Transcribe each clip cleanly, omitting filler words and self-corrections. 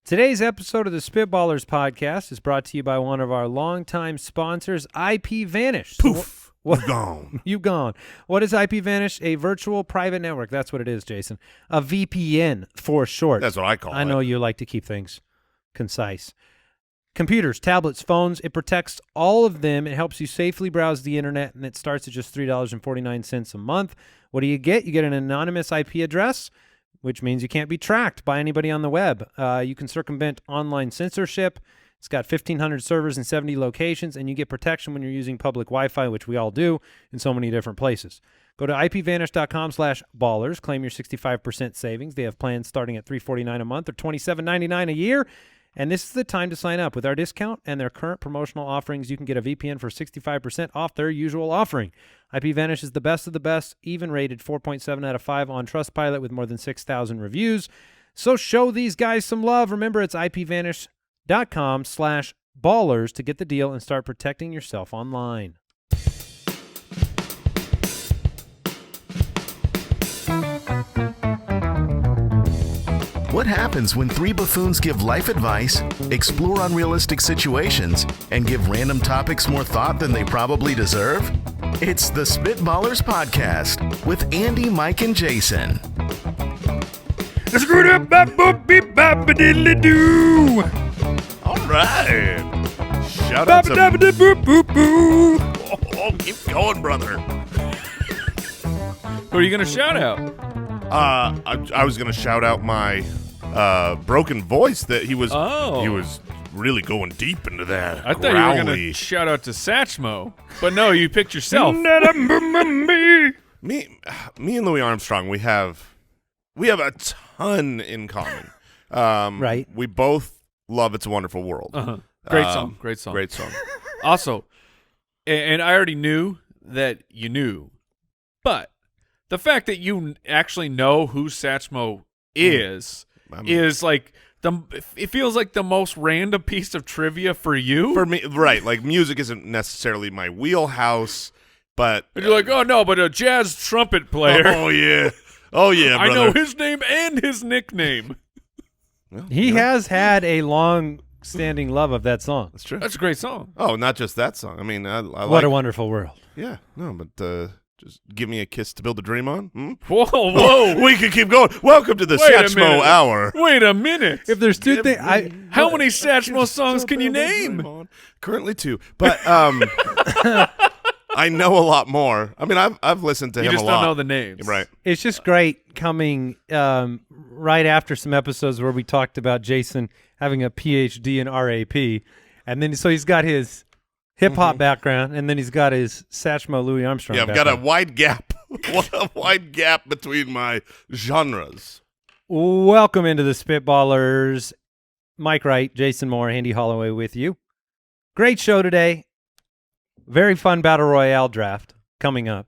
Today's episode of the Spitballers podcast is brought to you by one of our longtime sponsors, IPVanish. Poof. What? Gone. You gone. What is IPVanish? A virtual private network. That's what it is, Jason. A VPN for short. That's what I call it. I know you like to keep things concise. Computers, tablets, phones, it protects all of them. It helps you safely browse the internet, and it starts at just $3.49 a month. What do you get? You get an anonymous IP address, which means you can't be tracked by anybody on the web. You can circumvent online censorship. It's got 1,500 servers in 70 locations, and you get protection when you're using public Wi-Fi, which we all do in so many different places. Go to IPVanish.com/ballers. Claim your 65% savings. They have plans starting at $349 a month or $27.99 a year. And this is the time to sign up. With our discount and their current promotional offerings, you can get a VPN for 65% off their usual offering. IPVanish is the best of the best, even rated 4.7 out of 5 on Trustpilot with more than 6,000 reviews. So show these guys some love. Remember, it's IPVanish.com/ballers to get the deal and start protecting yourself online. What happens when three buffoons give life advice, explore unrealistic situations, and give random topics more thought than they probably deserve? It's the Spitballers Podcast with Andy, Mike, and Jason. Screwed up, bop, boop, beep, bop, diddly doo. All right. Shout out to boop, boop, boop. Oh, keep going, brother. Who are you going to shout out? I was gonna shout out my broken voice that he was really going deep into that. I thought you were going to shout out to Satchmo, but no, you picked yourself. me and Louis Armstrong, we have a ton in common. Right. We both love "It's a Wonderful World." Great song. Also, and I already knew that you knew, but the fact that you actually know who Satchmo is like it feels like the most random piece of trivia for you. For me, right? Like, music isn't necessarily my wheelhouse, but you're like, oh no, but a jazz trumpet player. Oh yeah, brother. I know his name and his nickname. Well, He has had a long-standing love of that song. That's true. That's a great song. Oh, not just that song. I mean, I What a Wonderful World. Yeah, no, but just give me a kiss to build a dream on. Hmm? Whoa. We can keep going. Welcome to the Satchmo Hour. Wait a minute. If there's two things, How many Satchmo songs can you name? Currently 2, but I know a lot more. I mean, I've listened to him a lot. You just don't know the names, right? It's just great coming right after some episodes where we talked about Jason having a PhD in RAP, and then so he's got his hip-hop background, and then he's got his Satchmo Louis Armstrong background. Got a wide gap. A wide gap between my genres. Welcome into the Spitballers. Mike Wright, Jason Moore, Andy Holloway with you. Great show today. Very fun Battle Royale draft coming up.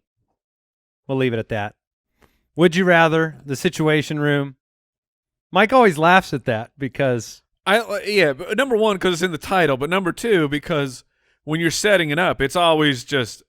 We'll leave it at that. Would you rather, the Situation Room? Mike always laughs at that because... but number one, because it's in the title, but number two, because... when you're setting it up, it's always just,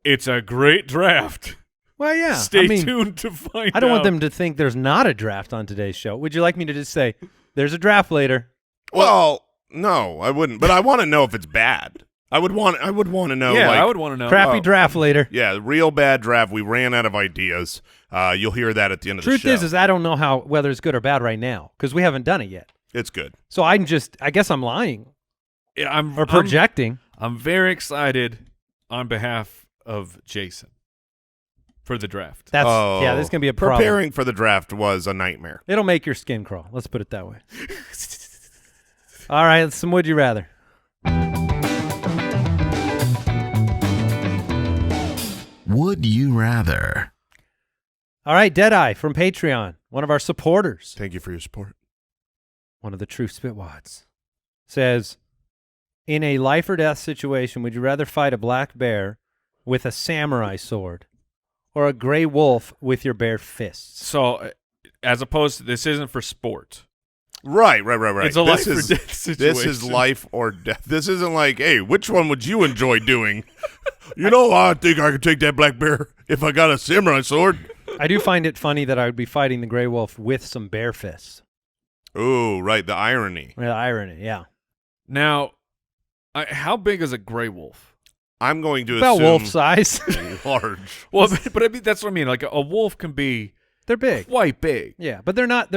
it's a great draft. Well, yeah. Stay tuned to find out. I don't want them to think there's not a draft on today's show. Would you like me to just say, there's a draft later? Well, no, I wouldn't. But I want to know if it's bad. I would want to know. Yeah, like, I would want to know. Crappy draft later. Yeah, real bad draft. We ran out of ideas. You'll hear that at the end of the show. Truth is I don't know whether it's good or bad right now because we haven't done it yet. It's good. So I guess I'm lying. Yeah, I'm projecting. I'm very excited on behalf of Jason for the draft. This is going to be a problem. Preparing for the draft was a nightmare. It'll make your skin crawl. Let's put it that way. All right, some Would You Rather. Would you rather? All right, Deadeye from Patreon, one of our supporters. Thank you for your support. One of the true Spitwads. Says... in a life or death situation, would you rather fight a black bear with a samurai sword or a gray wolf with your bare fists? So, as opposed to, this isn't for sport. Right. It's a life or death situation. This is life or death. This isn't like, hey, which one would you enjoy doing? I think I could take that black bear if I got a samurai sword. I do find it funny that I would be fighting the gray wolf with some bare fists. Ooh, right. The irony. The irony, yeah. Now, how big is a gray wolf? I'm going to About assume wolf size. large. Well, but I mean, that's what I mean. Like a wolf can be They're big. quite big. Yeah, but they're not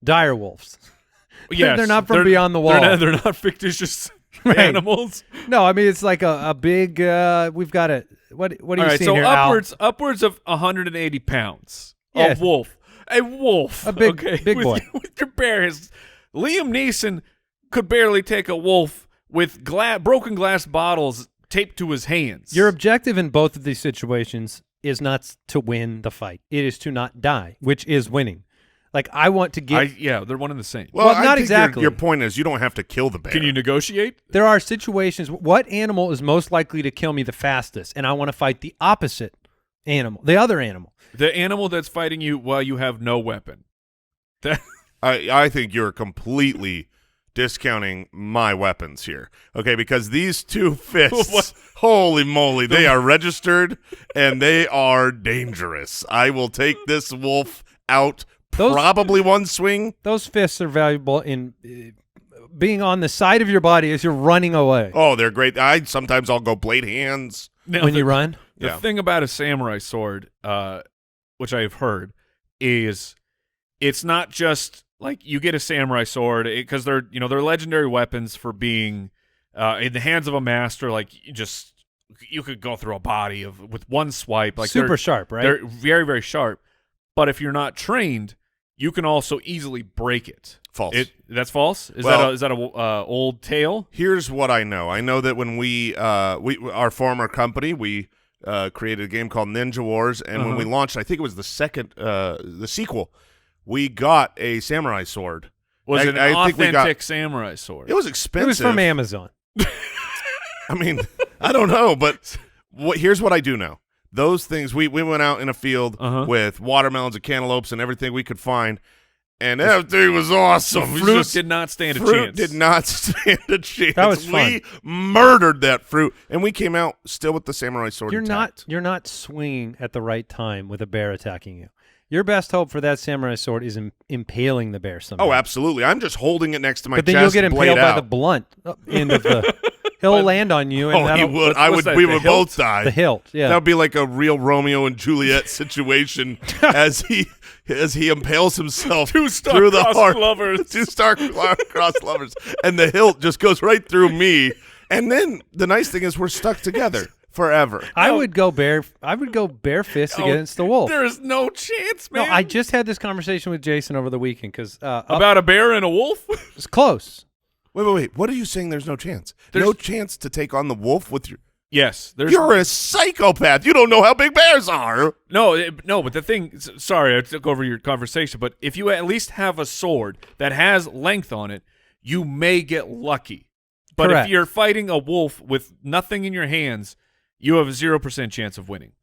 dire wolves. Yes, they're not from beyond the wall. They're not fictitious Right. animals. No, I mean it's like a big. We've got a what are All you right, seeing so here? upwards of 180 pounds. Yeah. A wolf. A wolf. A big- okay? big with, boy. With your bear. Liam Neeson could barely take a wolf with broken glass bottles taped to his hands. Your objective in both of these situations is not to win the fight. It is to not die, which is winning. Like I want to get. They're one and the same. Well, Well, I not think exactly. Your point is you don't have to kill the bear. Can you negotiate? There are situations. What animal is most likely to kill me the fastest? And I want to fight the opposite animal, the other animal. The animal that's fighting you while you have no weapon. I think you're completely discounting my weapons here. Okay, because these two fists, What? holy moly, they are registered and they are dangerous. I will take this wolf out probably one swing. Those fists are valuable in being on the side of your body as you're running away. Oh, they're great. Sometimes I'll go blade hands. Now, when you run, The Yeah. thing about a samurai sword, which I've heard, is it's not just like you get a samurai sword because they're legendary weapons for being in the hands of a master. Like you could go through a body with one swipe. Like super they're sharp, right? They're very, very sharp. But if you're not trained, you can also easily break it. False. That's false. Is Well- that a old tale? Here's what I know. I know that when we our former company, we created a game called Ninja Wars, and when we launched, I think it was the sequel, we got a samurai sword. Was it an I think we got- authentic samurai sword? It was It expensive. was from Amazon. I mean, I don't know, but here's what I do know. Those things, we went out in a field with watermelons and cantaloupes and everything we could find, and that thing was awesome. Fruit did not stand a chance. Did not stand a chance. That was We murdered that fruit, and we came out still with the samurai sword intact. You're not swinging at the right time with a bear attacking you. Your best hope for that samurai sword is impaling the bear somehow. Oh, absolutely. I'm just holding it next to my But chest. then you'll get blade impaled by out. the blunt end of the. He'll land on you, and Oh, he that'll- would. what's that, We the would hilt? both die. the hilt. Yeah, That would be like a real Romeo and Juliet situation as he impales himself through the star-crossed heart. lovers. Two star-crossed lovers, and the hilt just goes right through me. And then the nice thing is we're stuck together forever. I would go bare fist against the wolf. There is no chance, No, man. I just had this conversation with Jason over the weekend because About a bear and a wolf? it's close. Wait. What are you saying? There's no chance. No chance to take on the wolf with your. Yes. You're a psychopath. You don't know how big bears are. No, but the thing, sorry, I took over your conversation, but if you at least have a sword that has length on it, you may get lucky. But Correct. if you're fighting a wolf with nothing in your hands, you have a 0% chance of winning.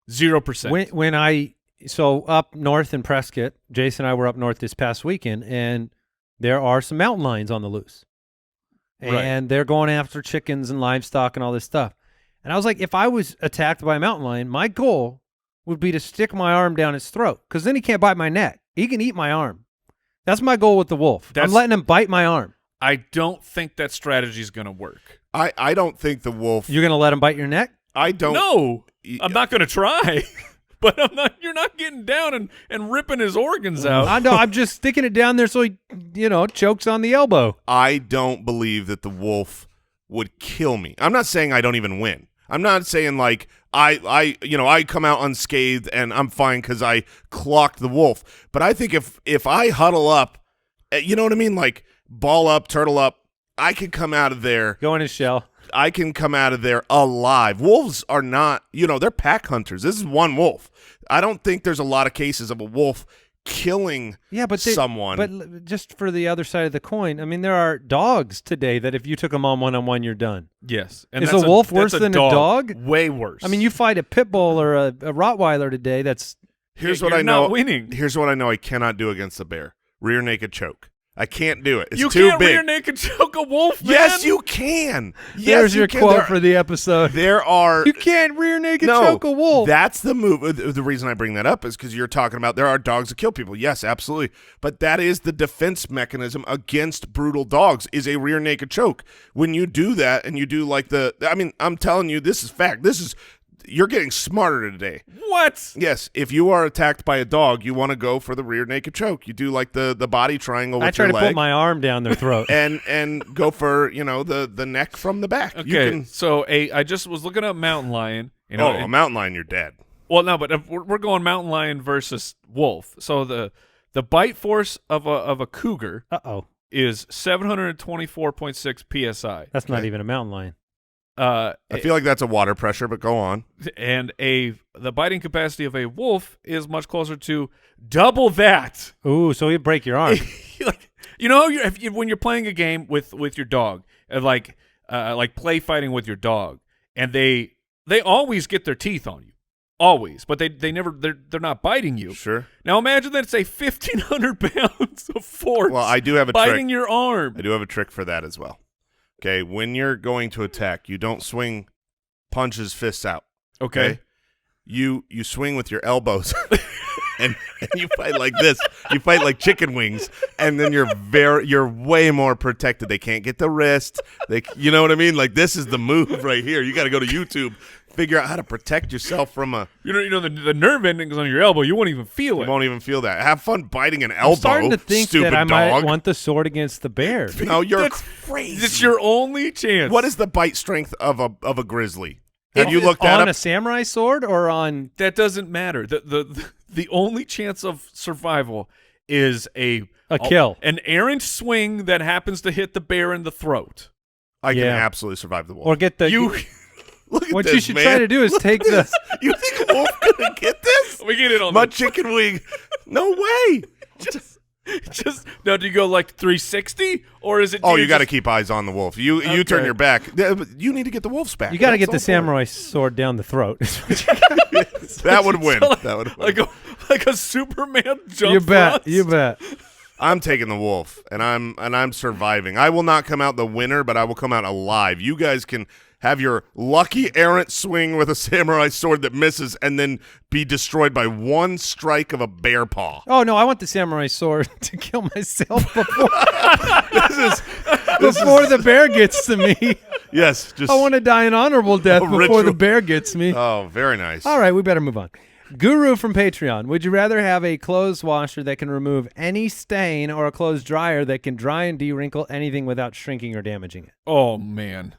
0%. So up north in Prescott, Jason and I were up north this past weekend, and there are some mountain lions on the loose. And they're going after chickens and livestock and all this stuff. And I was like, if I was attacked by a mountain lion, my goal would be to stick my arm down his throat because then he can't bite my neck. He can eat my arm. That's my goal with the wolf. I'm letting him bite my arm. I don't think that strategy is going to work. I don't think the wolf. You're going to let him bite your neck? I don't. No, I'm not going to try. But you're not getting down and ripping his organs out. I know. I'm just sticking it down there so he, chokes on the elbow. I don't believe that the wolf would kill me. I'm not saying I don't even win. I'm not saying like I come out unscathed and I'm fine because I clocked the wolf. But I think if I huddle up, you know what I mean, like ball up, turtle up, I can come out of there. Go in his shell. I can come out of there alive. Wolves are not, they're pack hunters. This is one wolf. I don't think there's a lot of cases of a wolf killing someone. But just for the other side of the coin, I mean, there are dogs today that if you took them on one-on-one, you're done. Yes. And Is a wolf worse that's than a dog? Way worse. I mean, you fight a pit bull or a Rottweiler today. Here's you're what I know. not winning. Here's what I know I cannot do against a bear. Rear naked choke. I can't do it. It's you too can't big. rear naked choke a wolf, man. Yes, you can. Yes, There's you your can. quote for the episode. There are. You can't rear naked No, choke a wolf. that's the move. The reason I bring that up is because you're talking about there are dogs that kill people. Yes, absolutely. But that is the defense mechanism against brutal dogs is a rear naked choke. When you do that and you do like I'm telling you, this is fact. You're getting smarter today. What? Yes, if you are attacked by a dog, you want to go for the rear naked choke. You do like the body triangle with I try your to leg put my arm down their throat. and go for the neck from the back. Okay, so I just was looking up mountain lion. A mountain lion, you're dead. Well, no, but if we're going mountain lion versus wolf. So the bite force of a cougar is 724.6 psi. That's not even a mountain lion. I feel like that's a water pressure, but go on. And the biting capacity of a wolf is much closer to double that. Ooh, so he'd break your arm. When you're playing a game with your dog, like play fighting with your dog, and they always get their teeth on you, always, but they never they're not biting you. Sure. Now imagine that it's a 1,500 pounds of force. Well, I do have a biting trick. your arm. I do have a trick for that as well. Okay, when you're going to attack, you don't swing punches, fists out. Okay. You swing with your elbows, and you fight like this. You fight like chicken wings, and then you're way more protected. They can't get the wrist. You know what I mean? Like this is the move right here. You got to go to YouTube, figure out how to protect yourself from a. The nerve endings on your elbow. You won't even feel it. You won't even feel that. Have fun biting an elbow. I'm starting to think stupid that I dog. might want the sword against the bear. No, you're crazy. It's your only chance. What is the bite strength of a grizzly? Have you looked that on up? a samurai sword or on? That doesn't matter. The only chance of survival is a kill, an errant swing that happens to hit the bear in the throat. I can absolutely survive the wolf. Or get the Look at what this, you should man. try to do is take the. You think a wolf gonna get this? We get it on my chicken wing. No way. Just now, do you go like 360 or is it? Oh, you got to keep eyes on the wolf. You turn Okay. your back. You need to get the wolf's back. You got to get That's the all for samurai sword down the throat. it. That would win. That would win. like a Superman jump. You bet. thrust. You bet. I'm taking the wolf, and I'm surviving. I will not come out the winner, but I will come out alive. You guys can have your lucky errant swing with a samurai sword that misses, and then be destroyed by one strike of a bear paw. Oh no, I want the samurai sword to kill myself before the bear gets to me. Yes, just I want to die an honorable death before ritual. the bear gets me. Oh, very nice. All right, we better move on. Guru from Patreon. Would you rather have a clothes washer that can remove any stain or a clothes dryer that can dry and de-wrinkle anything without shrinking or damaging it? Oh man,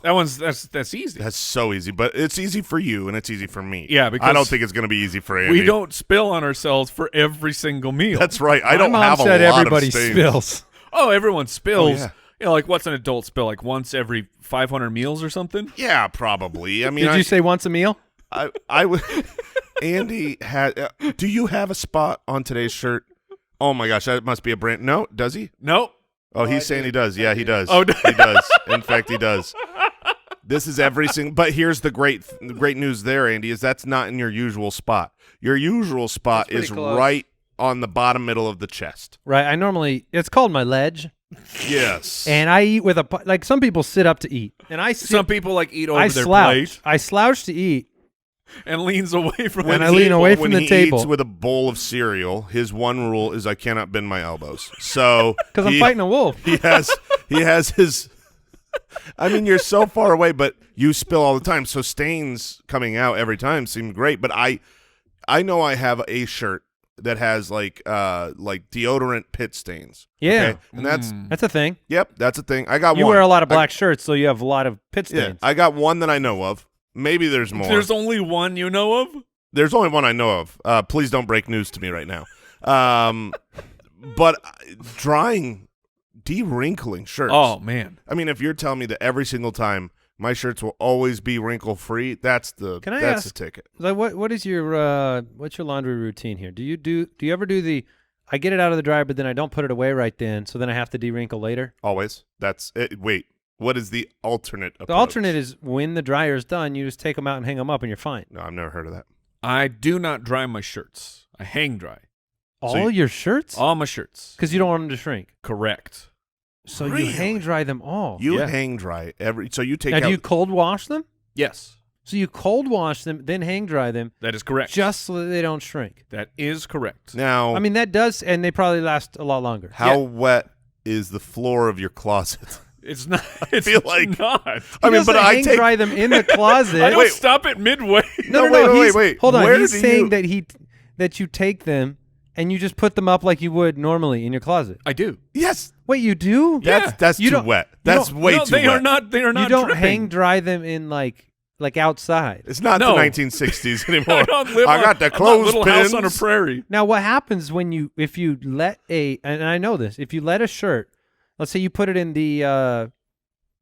that's easy. That's so easy, but it's easy for you and it's easy for me. Yeah, because I don't think it's going to be easy for Andy. we don't spill on ourselves for every single meal. That's right. I My don't mom have a said lot everybody of stains. spills. Oh, everyone spills. Oh, yeah. Like what's an adult spill? Like once every 500 meals or something? Yeah, probably. I mean, Did you say once a meal? I would. Andy had. Do you have a spot on today's shirt? Oh my gosh, that must be a brand. No, does he? Nope. Oh, he's saying he does. Yeah, he does. Oh, he does. In fact, he does. This is every single. But here's the great news there, Andy, is that's not in your usual spot. Your usual spot That's is pretty close. right on the bottom middle of the chest. Right. I normally it's called my ledge, Yes. and I eat with like some people sit up to eat, and I sit, Some people like eat over I their slouch. plate I slouch to eat. and leans away from When it. I lean away from when the he table. eats with a bowl of cereal, his one rule is I cannot bend my elbows. So Because I'm fighting a wolf. He has his. I mean, you're so far away, but you spill all the time. So stains coming out every time seem great. But I know I have a shirt that has like deodorant pit stains. Yeah. Okay? And that's That's a thing. that's a thing. I got You one. wear a lot of black shirts, so you have a lot of pit Yeah, stains. I got one that I know of. Maybe there's more. There's only one you know of? There's only one I know of. Please don't break news to me right now. But drying, de-wrinkling shirts. Oh, man. I mean, if you're telling me that every single time my shirts will always be wrinkle-free, that's the ticket. Like what is your what's your laundry routine here? Do you ever do the I get it out of the dryer, but then I don't put it away right then, so then I have to de-wrinkle later? Always. That's it. Wait, what is the alternate approach? The alternate is when the dryer's done, you just take them out and hang them up, and you're fine. No, I've never heard of that. I do not dry my shirts. I hang dry. All your shirts? All my shirts. Because you don't want them to shrink. Correct. So Really? you hang dry them all. You Yeah. hang dry so you take Now, out. do you cold wash them? Yes, So you cold wash them, then hang dry them, that is correct. just so that they don't shrink. That is correct. now, I mean, that does, and they probably last a lot longer. how wet is the floor of your closet? It's not. It's feel like- not. I mean, but I hang take. dry them in the closet. I don't Wait. stop it midway. No, wait. Hold on. Where He's do saying you- that you take them and you just put them up like you would normally in your closet. I do. Yes, Wait, you do? Yeah. that's You too don't- wet. you That's don't- way No, too they wet. are not. They are not. You don't dripping. hang dry them in like outside. It's not No. the 1960s anymore. I don't live I on, got the I'm not clothespins. Little House on a Prairie. Now, what happens if you let and I know this, if you let a shirt, let's say you put it in the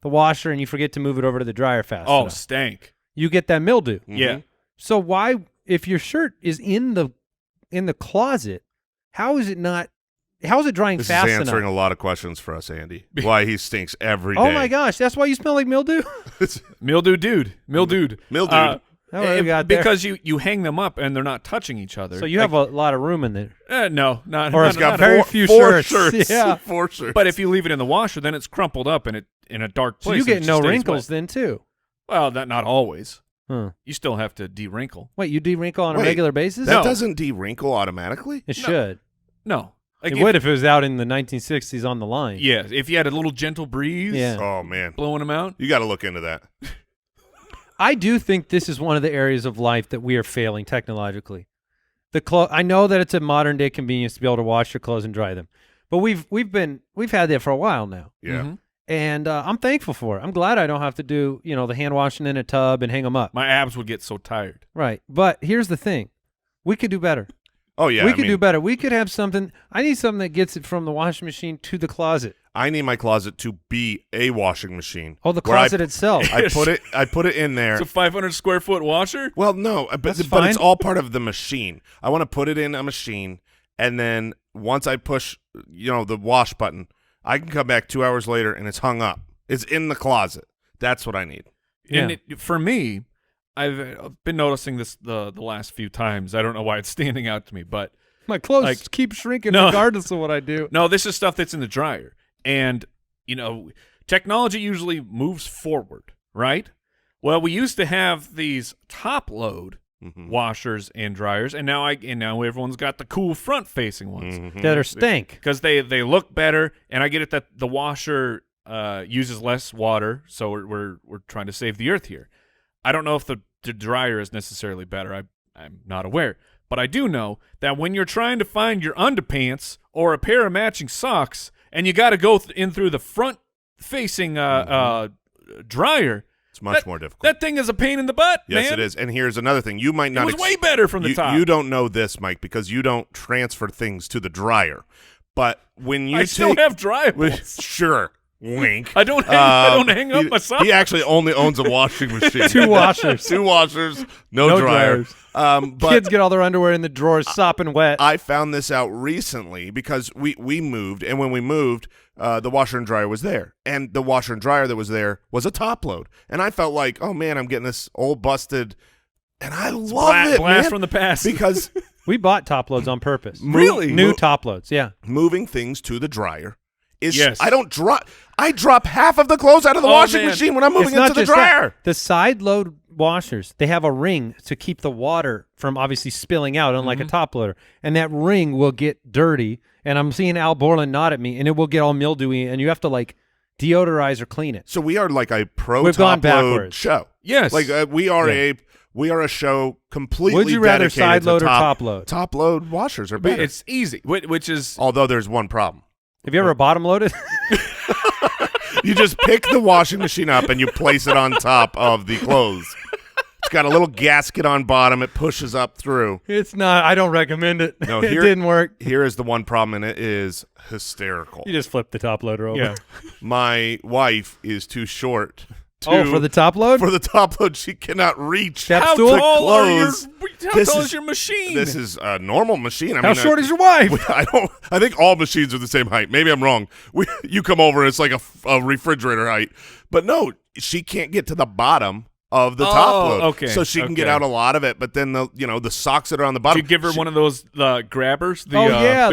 washer and you forget to move it over to the dryer fast Oh, enough, stank. you get that mildew. Mhm. Yeah. So why, if your shirt is in the closet, how is it drying This fast is answering enough? a lot of questions for us, Andy. Why he stinks every day. Oh my gosh, that's why you smell like mildew? Mildew dude. Mildewed. Mildewed. Oh, what do we got there? Because you hang them up and they're not touching each other. So you have a lot of room in there. No, not. Or not, it's got not- very few four shirts. Yeah. 4 shirts. But if you leave it in the washer, then it's crumpled up and in a dark So place. you and get it no just stays wrinkles wet. then too. Well, that not always. Huh. You still have to de-wrinkle. Wait, you de-wrinkle on a Wait, regular basis? that No. doesn't de-wrinkle automatically? It No. should. No. Like It would if it was out in the 1960s on the line. Yeah, if you had a little gentle breeze. Yeah. Oh, man. Blowing them out. You got to look into that. I do think this is one of the areas of life that we are failing technologically. I know that it's a modern day convenience to be able to wash your clothes and dry them, but we've had that for a while now, Yeah. Mhm. and I'm thankful for it. I'm glad I don't have to do the hand washing in a tub and hang them up. My abs would get so tired. Right, but here's the thing: we could do better. Oh, yeah. we I could mean, do better. We could have something. I need something that gets it from the washing machine to the closet. I need my closet to be a washing machine. Oh, the where I- closet itself. I put it in there. It's a 500 square foot washer. Well, no, but That's it's fine. all part of the machine. I want to put it in a machine, and then once I push, the wash button, I can come back 2 hours later and it's hung up. It's in the closet. That's what I need. And Yeah. for me, I've been noticing this the last few times. I don't know why it's standing out to me, but My clothes Like- keep shrinking No. regardless of what I do. no, this is stuff that's in the dryer. And, technology usually moves forward, right? Well, we used to have these top load Mhm. washers and dryers, and now everyone's got the cool front facing ones Mhm. That are stank. because they look better. And I get it that the washer uses less water, so we're trying to save the earth here. I don't know if the dryer is necessarily better. I'm not aware. But I do know that when you're trying to find your underpants or a pair of matching socks, and you got to go in through the front-facing dryer, It's much more difficult. that thing is a pain in the butt, Yes, man. it is. And here's another thing. You might It not was way better from the top. You don't know this, Mike, because you don't transfer things to the dryer. But when you I still have dryables. Sure. Wink. I don't hang up he, my socks. He actually only owns a washing machine. 2 washers. 2 washers, no No dryer. dryers. But Kids get all their underwear in the drawers, sopping wet. I found this out recently because we moved, and when we moved, the washer and dryer was there, and the washer and dryer that was there was a top load, and I felt like, oh man, I'm getting this old busted, and I love it, blast man, from the past. because We bought top loads on purpose. Really? New top loads, yeah. moving things to the dryer is Yes. I drop half of the clothes out of the Oh, washing man. machine when I'm moving It's not into the just that. dryer. The side load washers, they have a ring to keep the water from obviously spilling out, unlike a top loader. And that ring will get dirty. And I'm seeing Al Borland nod at me, and it will get all mildewy, and you have to deodorize or clean it. So we are like a pro We've gone top load backwards. show. Yes. Like we are Yeah. a show completely. Would you rather dedicated side to load or top load? Top load washers are better. It's easy, which is Although there's one problem. Have you ever bottom loaded? You just pick the washing machine up and you place it on top of the clothes. It's got a little gasket on bottom. It pushes up through. It's not. I don't recommend it. No, it here- didn't work. Here is the one problem, and it is hysterical. You just flip the top loader over. yeah. My wife is too short. For the top load? For the top load, she cannot reach. Step How stool? tall are your clothes. how This tall is- is your machine? This is a normal machine. I How mean, short is your wife? I think all machines are the same height. Maybe I'm wrong. You come over, it's like a refrigerator height. But no, she can't get to the bottom of the top load. Okay. So she can get out a lot of it, but then the socks that are on the bottom. Did you give her one of those grabbers? The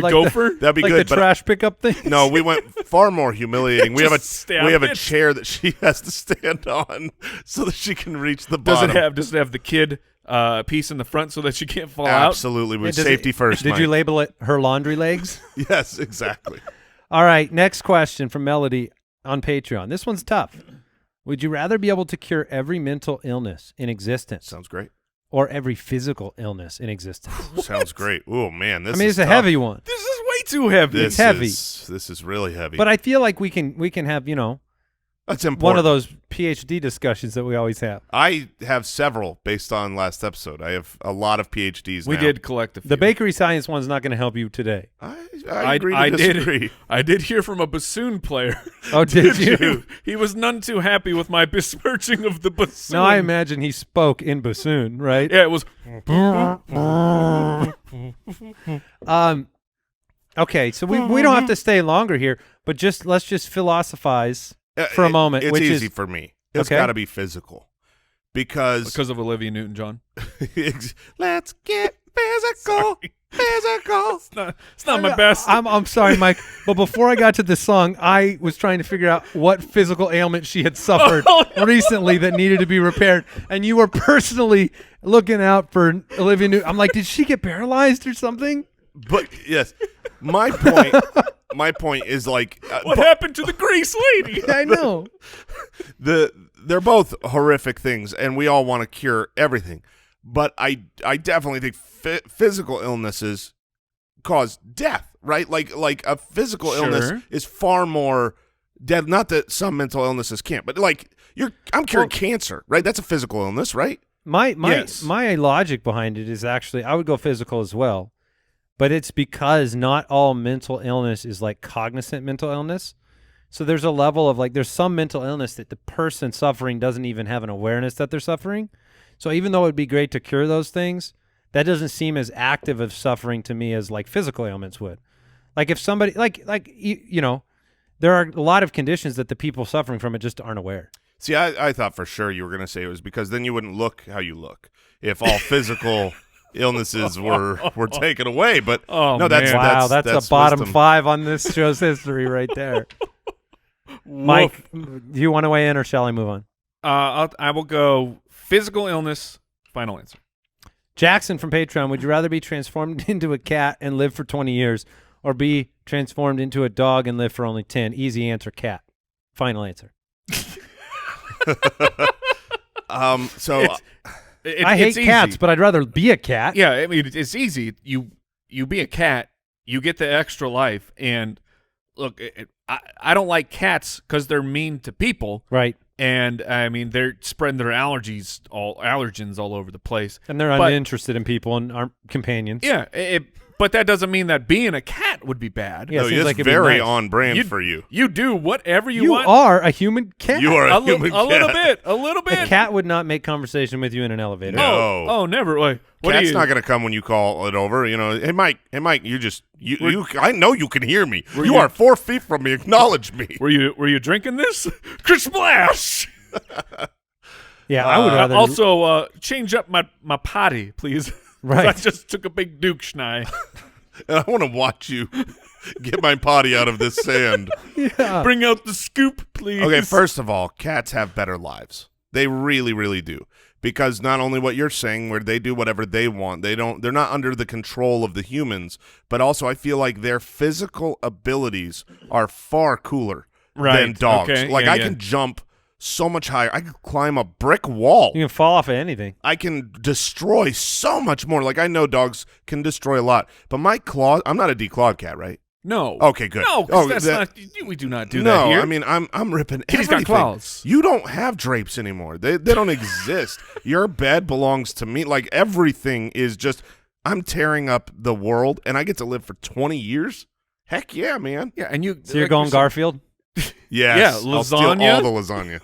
like gopher? That'd be like good. the trash pickup thing. No, we went far more humiliating. We have a it. chair that she has to stand on so that she can reach the bottom. Does it have the kid piece in the front so that she can't fall out? Absolutely. With safety first. Did Mike. you label it her laundry legs? Yes, exactly. All right, next question from Melody on Patreon. This one's tough. Would you rather be able to cure every mental illness in existence Sounds great. or every physical illness in existence? Sounds great. Oh man, It's a tough. heavy one. This is way too heavy. It's heavy. This is really heavy. But I feel like we can have, that's important. one of those PhD discussions that we always have. I have several based on last episode. I have a lot of PhDs. We now. did collect a few. The bakery science one's not going to help you today. I agree to disagree. I did hear from a bassoon player. Oh, did you? He was none too happy with my besmirching of the bassoon. No, I imagine he spoke in bassoon, right? Yeah, it was. Okay, so we don't have to stay longer here, but let's just philosophize for a moment. It's which easy is, for me. It's Okay. got to be physical because Because of Olivia Newton-John. let's get physical. Physical. It's not my best. I'm sorry, Mike, but before I got to the song, I was trying to figure out what physical ailment she had suffered recently that needed to be repaired, and you were personally looking out for Olivia Newton. I'm like, did she get paralyzed or something? But yes, my point is like What happened to the Grease lady? I know. they're both horrific things, and we all want to cure everything. But I definitely think physical illnesses cause death, right? Like a physical illness is far more death. Not that some mental illnesses can't, but like I'm curing cancer, right? That's a physical illness, right? My Yes. my logic behind it is actually I would go physical as well, but it's because not all mental illness is like cognizant mental illness. So there's a level of there's some mental illness that the person suffering doesn't even have an awareness that they're suffering. So even though it would be great to cure those things, that doesn't seem as active of suffering to me as like physical ailments would. Like if somebody there are a lot of conditions that the people suffering from it just aren't aware. See, I thought for sure you were going to say it was because then you wouldn't look how you look if all physical illnesses were taken away. But no, that's wow, that's a bottom wisdom. 5 on this show's history right there. Mike, do you want to weigh in or shall I move on? I will go physical illness. Final answer. Jackson from Patreon, would you rather be transformed into a cat and live for 20 years or be transformed into a dog and live for only 10? Easy answer, cat. Final answer. So I hate it's cats, easy. but I'd rather be a cat. Yeah, I mean, it's easy. You be a cat, you get the extra life, and look, I don't like cats because they're mean to people. Right. And I mean, they're spreading their allergens all over the place. And they're uninterested in people and aren't companions. Yeah, but that doesn't mean that being a cat would be bad. Yeah, no, seems it's like it'd be very nice. on brand for you. You do whatever you You want. are a human cat. You are a a human cat. little bit. A cat would not make conversation with you in an elevator. No. Oh, never. Wait, what Cat's are you? not going to come when you call it over. Hey Mike, you I know you can hear me. You are 4 feet from me. Acknowledge me. Were you drinking this? Splash. Yeah, I would rather. Also, change up my potty, please. Right. I just took a big Duke Schnei. And I want to watch you get my potty out of this sand. Yeah. Bring out the scoop, please. Okay, first of all, cats have better lives. They really, really do. Because not only what you're saying, where they do whatever they want, they're not under the control of the humans, but also I feel like their physical abilities are far cooler than dogs. Okay. Like Yeah, I yeah. can jump so much higher. I can climb a brick wall. You can fall off of anything. I can destroy so much more. Like I know dogs can destroy a lot, but my claw, I'm not a declawed cat, right? No. Okay, good. No, 'cause Oh, that's that- not. We do not do No, that here. I mean I'm ripping Kitty's got everything. claws. You don't have drapes anymore. They don't exist. Your bed belongs to me. Like everything is just. I'm tearing up the world, and I get to live for 20 years. Heck yeah, man. Yeah, and you. So you're going Garfield? Yes. Yeah, I'll steal lasagna? all the lasagna.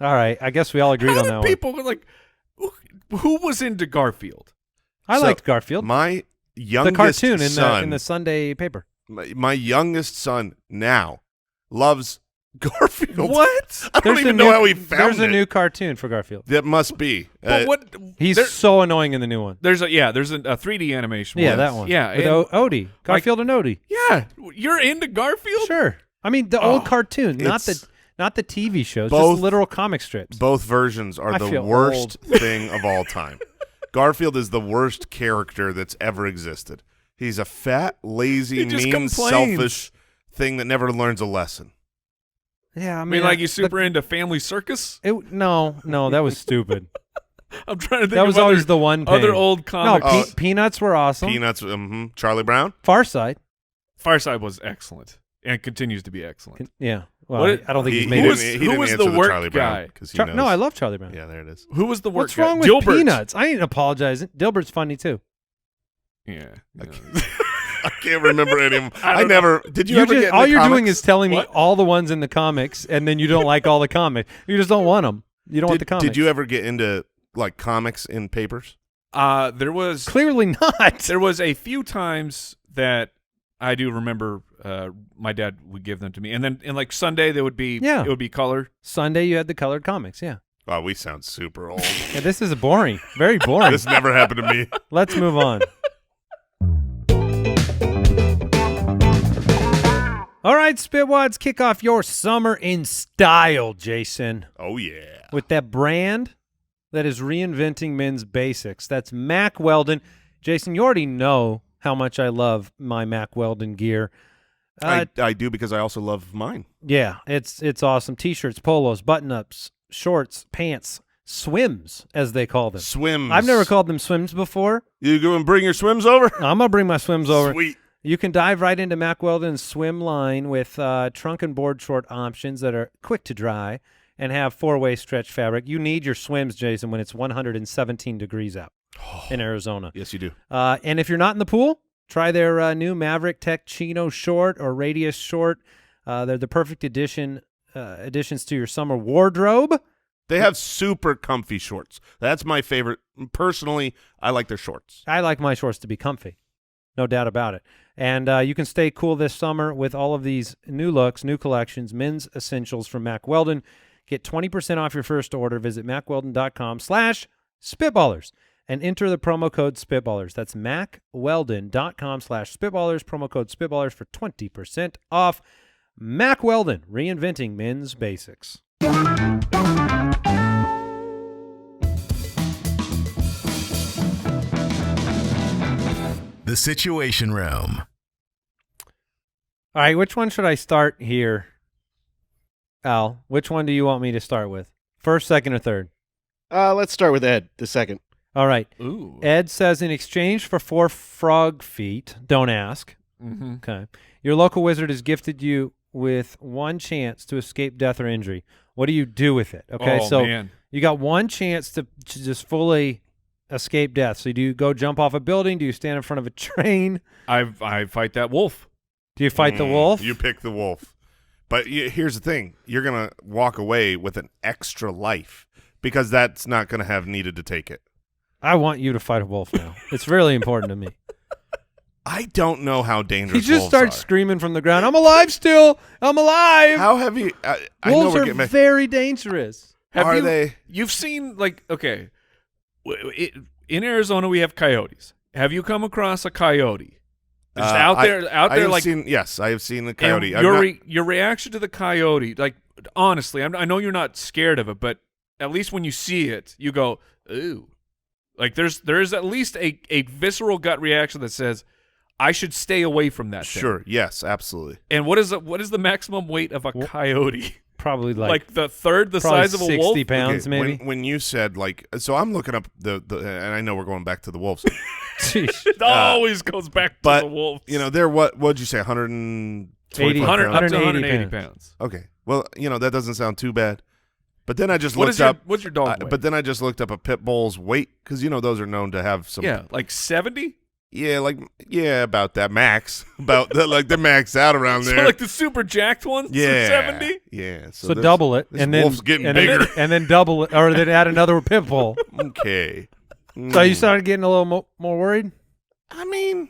All right. I guess we all agreed How on did that one. people were like, who was into Garfield? I So, liked Garfield. My The youngest cartoon son, in the Sunday paper. my youngest son now loves Garfield. What? I don't even know how he found There's it. a new cartoon for Garfield. That must be. But what? He's so annoying in the new one. There's a 3D animation. Yeah, one. that one. Yeah, With and- Odie. Garfield and Odie. yeah. You're into Garfield? Sure. I mean, the old cartoon, not it's- the TV shows, both- just literal comic strips. Both versions are I the feel worst thing of all time. Garfield is the worst character that's ever existed. He's a fat, lazy, He just mean, complains. selfish thing that never learns a lesson. Yeah, I I mean, mean, like he's super into Family Circus? No, that was stupid. I'm trying to think That of was other, always the one. other pain. old No, comics. Peanuts were awesome. Peanuts, Charlie Brown. Far Side. Farside was excellent and continues to be excellent. Yeah. Well, What- I don't think he's He made didn't- it. he who didn't was answer the work Charlie Brown guy? 'cause he knows. No, I love Charlie Brown. Yeah, there it is. Who was the work What's guy? wrong with Dilbert. Peanuts? I ain't apologizing. Dilbert's funny too. Yeah. I can't remember any of them. I don't never. Did you ever just, get into all you're doing comics? is telling me What? all the ones in the comics, and then you don't like all the comics. You just don't want them. You don't want the comics. Did you ever get into like comics in papers? There was Clearly not. there was a few times that I do remember my dad would give them to me, and then in like Sunday they would be Yeah. it would be color. Sunday you had the colored comics. Yeah. Oh, we sound super old. Yeah, this is boring. Very boring. This never happened to me. Let's move on. All right, Spitwads, kick off your summer in style, Jason, Oh yeah. with that brand that is reinventing men's basics. That's Mack Weldon. Jason, you already know how much I love my Mack Weldon gear. I do because I also love mine. Yeah, it's awesome. T-shirts, polos, button-ups, shorts, pants, swims, as they call them. Swims. I've never called them swims before. You go and bring your swims over? I'm going to bring my swims over. Sweet. You can dive right into Mack Weldon's swim line with trunk and board short options that are quick to dry and have four-way stretch fabric. You need your swims, Jason, when it's 117 degrees out in Arizona. Yes, you do. And if you're not in the pool, try their new Maverick Tech Chino short or Radius short. They're the perfect additions to your summer wardrobe. They have super comfy shorts. That's my favorite. Personally, I like their shorts. I like my shorts to be comfy. No doubt about it. And you can stay cool this summer with all of these new looks, new collections, men's essentials from Mack Weldon. Get 20% off your first order. Visit MackWeldon.com/Spitballers and enter the promo code Spitballers. That's MackWeldon.com/Spitballers, promo code Spitballers for 20% off. Mack Weldon, reinventing men's basics. The Situation Room. All right, which one should I start here? Al, which one do you want me to start with? First, second, or third? Let's start with Ed, the second. All right. Ooh. Ed says, in exchange for 4 frog feet, don't ask. Mm-hmm. Okay. Your local wizard has gifted you with one chance to escape death or injury. What do you do with it? Okay, Oh, so man. you got one chance to just fully escape death. So do you go jump off a building? Do you stand in front of a train? I fight that wolf. Do you fight the wolf? You pick the wolf. But here's the thing. You're going to walk away with an extra life because that's not going to have needed to take it. I want you to fight a wolf now. It's really important to me. I don't know how He dangerous just wolves starts are. screaming from the ground, I'm alive still! I'm alive! How have you I know Wolves we're are getting very dangerous. Are they? You've seen, like, okay, in Arizona we have coyotes. Have you come across a coyote? Just out there, I have like, seen, yes, I have seen the and coyote. your reaction to the coyote, like, honestly, I know you're not scared of it, but at least when you see it, you go, ooh. Like, there is at least a visceral gut reaction that says, I should stay away from that thing. Sure, yes, absolutely. And what is the maximum weight of a coyote? Probably Like the third the probably size of a 60 wolf? pounds, Okay, maybe. When you said, like, so I'm looking up the and I know we're going back to the wolves. Sheesh. It always goes back to but, the wolves. You know, they're what'd you say, 125 80. 100, pounds? up to 180 180 pounds. Okay. Well, you know, that doesn't sound too bad. But then I just What looked is your, up what's your dog weigh? but then I just looked up a pit bull's weight because you know those are known to have some yeah, like 70? yeah, about that max. About that, like they're maxed out around So there. like the super jacked ones yeah. are 70? Yeah. So there's- double it, this and then wolf's getting and bigger. then, and then double it, or then add another pit bull. Okay. So you started getting a little more worried. I mean,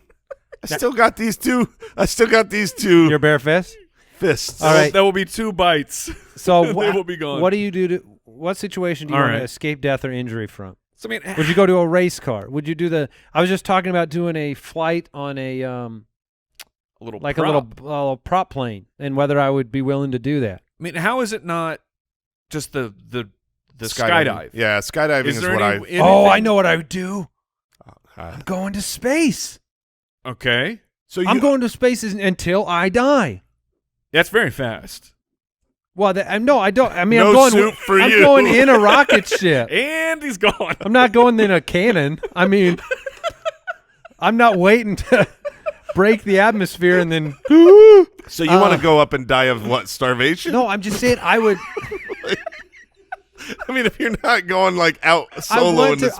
I still got these two. I still got these two Your bare fist. Fists. All right. That will be 2 bites. So They will be gone. what do you do? What situation do you All want to right. escape death or injury from? So, I mean, Would you go to a race car? Would you do the? I was just talking about doing a flight on a a little like prop. a little prop plane, and whether I would be willing to do that. I mean, how is it not just the skydive? Yeah, skydiving is there what any- Oh, I anything- know what I would do. I. I'm going to space. Okay, So I'm going to space until I die. that's very fast. Well, no, I don't. I mean, No I'm going. soup for I'm you. going in a rocket ship. And he's gone. I'm not going in a cannon. I mean, I'm not waiting to break the atmosphere and then. So you want to go up and die of what? Starvation? No, I'm just saying I would. I mean, if you're not going like out solo into space.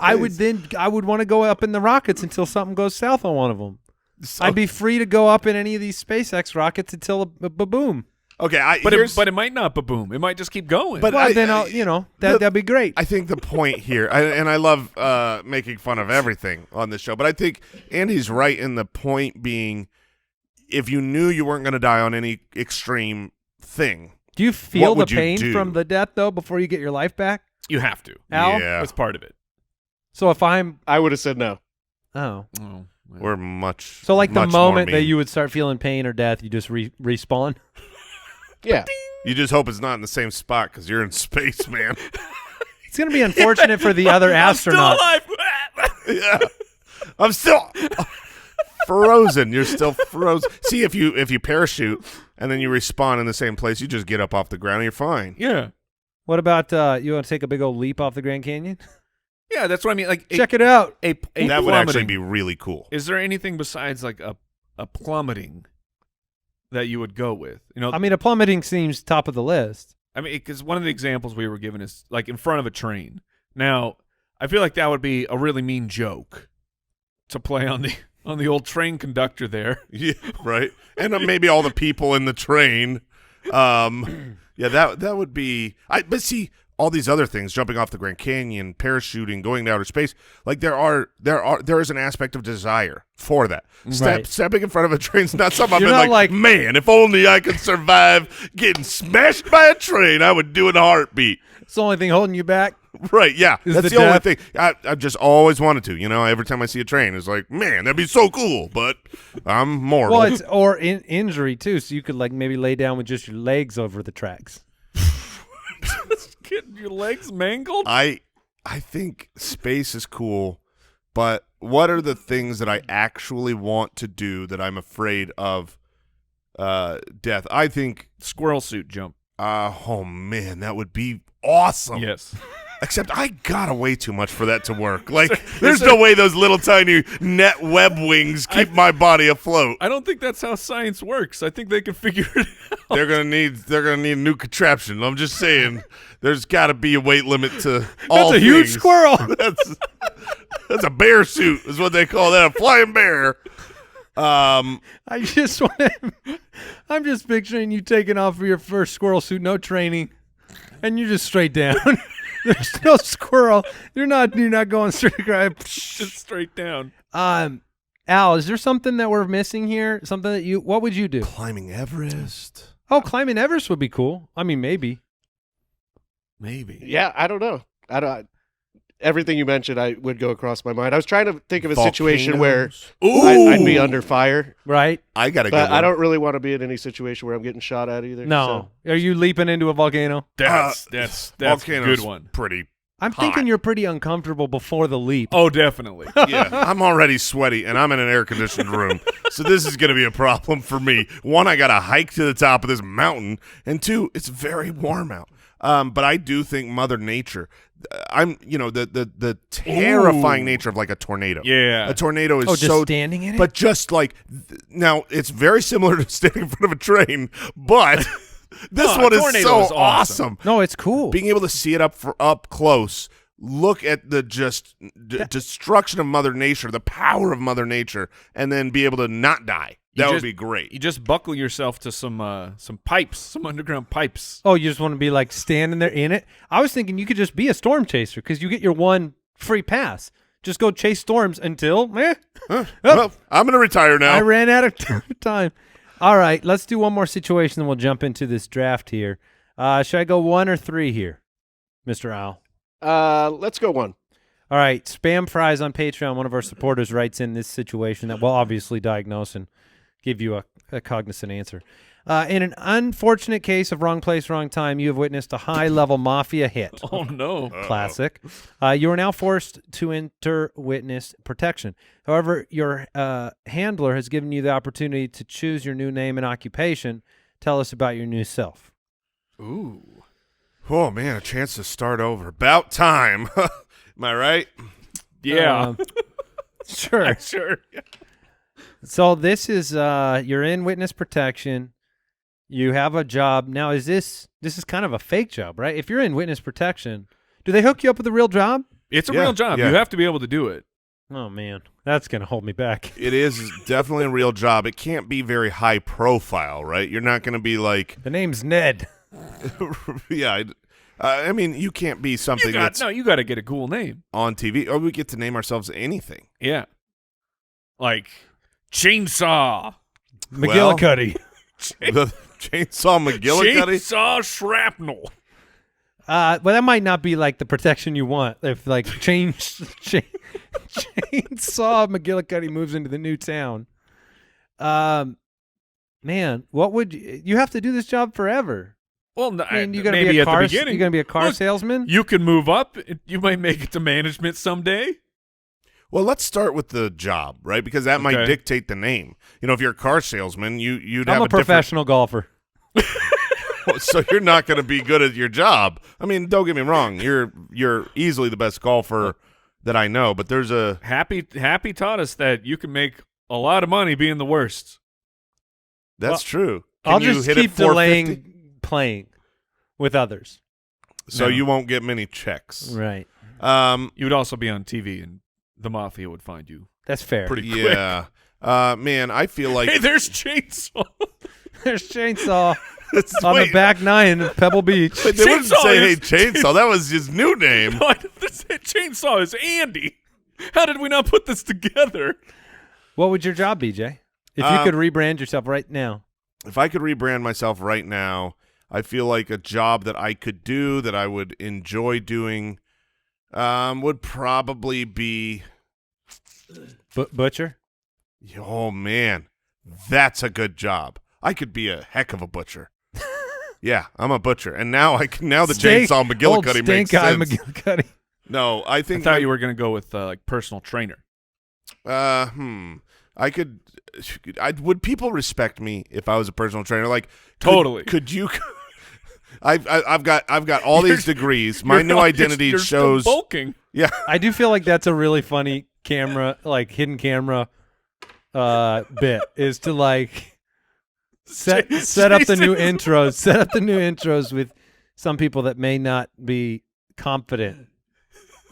I would want to go up in the rockets until something goes south on one of them. So- I'd be free to go up in any of these SpaceX rockets until a boom. Okay, But it might not boom. It might just keep going. But Well, I- then that'd be great. I think the point here, and I love making fun of everything on this show, but I think Andy's right in the point being, if you knew you weren't going to die on any extreme thing, Do you feel the would you pain do? from the death though before you get your life back, you have to. Al? Yeah. That's part of it. So if I'm I would have said no. oh, Oh, well. we're much. so like the much more moment that mean. you would start feeling pain or death, you just respawn. Yeah. You just hope it's not in the same spot because you're in space, man. It's gonna be unfortunate for the other I'm still astronauts. alive. Yeah, I'm still frozen. You're still frozen. See, if you parachute and then you respawn in the same place, you just get up off the ground and you're fine. Yeah. What about you want to take a big old leap off the Grand Canyon? Yeah, that's what I mean. Like Check it out. a That would actually plummeting. be really cool. Is there anything besides like a plummeting that you would go with? You know, I mean, a plummeting seems top of the list. because one of the examples we were given is like in front of a train. Now, I feel like that would be a really mean joke to play on the old train conductor there. Yeah, right. And maybe all the people in the train. Yeah, that would be. But see, all these other things, jumping off the Grand Canyon, parachuting, going to outer space, like there is an aspect of desire for that. Right. Stepping in front of a train's not something I've You're been not like, like- man, if only I could survive getting smashed by a train, I would do it in a heartbeat. It's the only thing holding you back. Right, yeah. Is That's the the only death- thing. I've just always wanted to, every time I see a train, it's like, man, that'd be so cool, but I'm mortal. Well, it's or injury too, so you could like maybe lay down with just your legs over the tracks. Getting your legs mangled? I think space is cool, but what are the things that I actually want to do that I'm afraid of death? I think, Squirrel suit jump. oh man, that would be awesome. Yes. Except I got way too much for that to work. Like, there's no way those little tiny net web wings keep my body afloat. I don't think that's how science works. I think they can figure it out. They're gonna need a new contraption. I'm just saying, there's got to be a weight limit to all. That's a huge things. squirrel. That's a bear suit, is what they call that, a flying bear. I just want to. I'm just picturing you taking off for your first squirrel suit, no training, and you're just straight down. There's no squirrel. You're not going straight across. Just straight down. Al, is there something that we're missing here? Something that what would you do? Climbing Everest. Oh, climbing Everest would be cool. I mean, maybe. Maybe. Yeah, I don't know. Everything you mentioned, I would go across my mind. I was trying to think of a situation where I'd be under fire, Right? I gotta go. but I don't really want to be in any situation where I'm getting shot at either. No. Are you leaping into a volcano? That's a Volcano's good one. Pretty. I'm Hot. thinking you're pretty uncomfortable before the leap. Oh, definitely. Yeah, I'm already sweaty, and I'm in an air-conditioned room, so this is going to be a problem for me. One, I got to hike to the top of this mountain, and two, it's very warm out. But I do think Mother Nature. The terrifying nature of like a tornado. Yeah. A tornado is just so standing in it? But just like now, it's very similar to standing in front of a train, but this No, a one is tornado so is awesome. No, it's cool. Being able to see it up close, look at the destruction of Mother Nature, the power of Mother Nature, and then be able to not die. That would be great. You just buckle yourself to some pipes, some underground pipes. Oh, you just want to be like standing there in it? I was thinking you could just be a storm chaser because you get your one free pass. Just go chase storms until, Well, I'm going to retire now. I ran out of time. All right, let's do one more situation, then we'll jump into this draft here. Should I go 1 or 3 here, Mr. Owl? Let's go 1. All right, Spam Fries on Patreon, one of our supporters, writes in this situation that we'll obviously diagnose and give you a cognizant answer. In an unfortunate case of wrong place, wrong time, you have witnessed a high-level mafia hit. Oh, no. Classic. You are now forced to enter witness protection. However, your handler has given you the opportunity to choose your new name and occupation. Tell us about your new self. Ooh. Oh, man, a chance to start over. About time. Am I right? Yeah. Sure. Sure. So this is you're in witness protection. You have a job. Now, this is kind of a fake job, right? If you're in witness protection, do they hook you up with a real job? It's a real job. Yeah. You have to be able to do it. Oh, man. That's going to hold me back. It is definitely a real job. It can't be very high profile, right? You're not going to be like... The name's Ned. Yeah, I mean, you can't be something that's you got to get a cool name on TV. Or we get to name ourselves anything. Yeah. Like Chainsaw. McGillicuddy. The Chainsaw McGillicuddy? Chainsaw Shrapnel. Well, that might not be like the protection you want. If like Chainsaw McGillicuddy moves into the new town. Man, what would you have to do this job forever? Well, I mean, you got to maybe be a at car. the beginning. You going to be a car Look, salesman? You can move up. You might make it to management someday. Well, let's start with the job, right? Because that might dictate the name. You know, if you're a car salesman, you'd have I'm a professional golfer. So you're not going to be good at your job. I mean, don't get me wrong. You're easily the best golfer that I know, but there's a Happy taught us that you can make a lot of money being the worst. That's true. Can I'll you just hit keep it 450? delaying playing with others. So you won't get many checks. Right. You would also be on TV, and the mafia would find you. That's fair. Pretty quick. Yeah. Man, I feel like Hey, there's Chainsaw. There's Chainsaw on the back 9 of Pebble Beach. They wouldn't Chainsaw say, hey, is- Chainsaw. That was his new name. Chainsaw is Andy. How did we not put this together? What would your job be, Jay? If you could rebrand yourself right now. If I could rebrand myself right now, I feel like a job that I could do that I would enjoy doing would probably be Butcher? oh, man, that's a good job. I could be a heck of a butcher. Yeah, I'm a butcher. And now the Chainsaw McGillicuddy makes sense. McGillicuddy. No, I I think thought you were going to go with like personal trainer. I could. Would people respect me if I was a personal trainer? Like, Totally. Could you? I've got all these degrees. My new identity you're shows. still bulking. Yeah, I do feel like that's a really funny camera, like hidden camera bit is to like set up the new intros. Set up the new intros with some people that may not be confident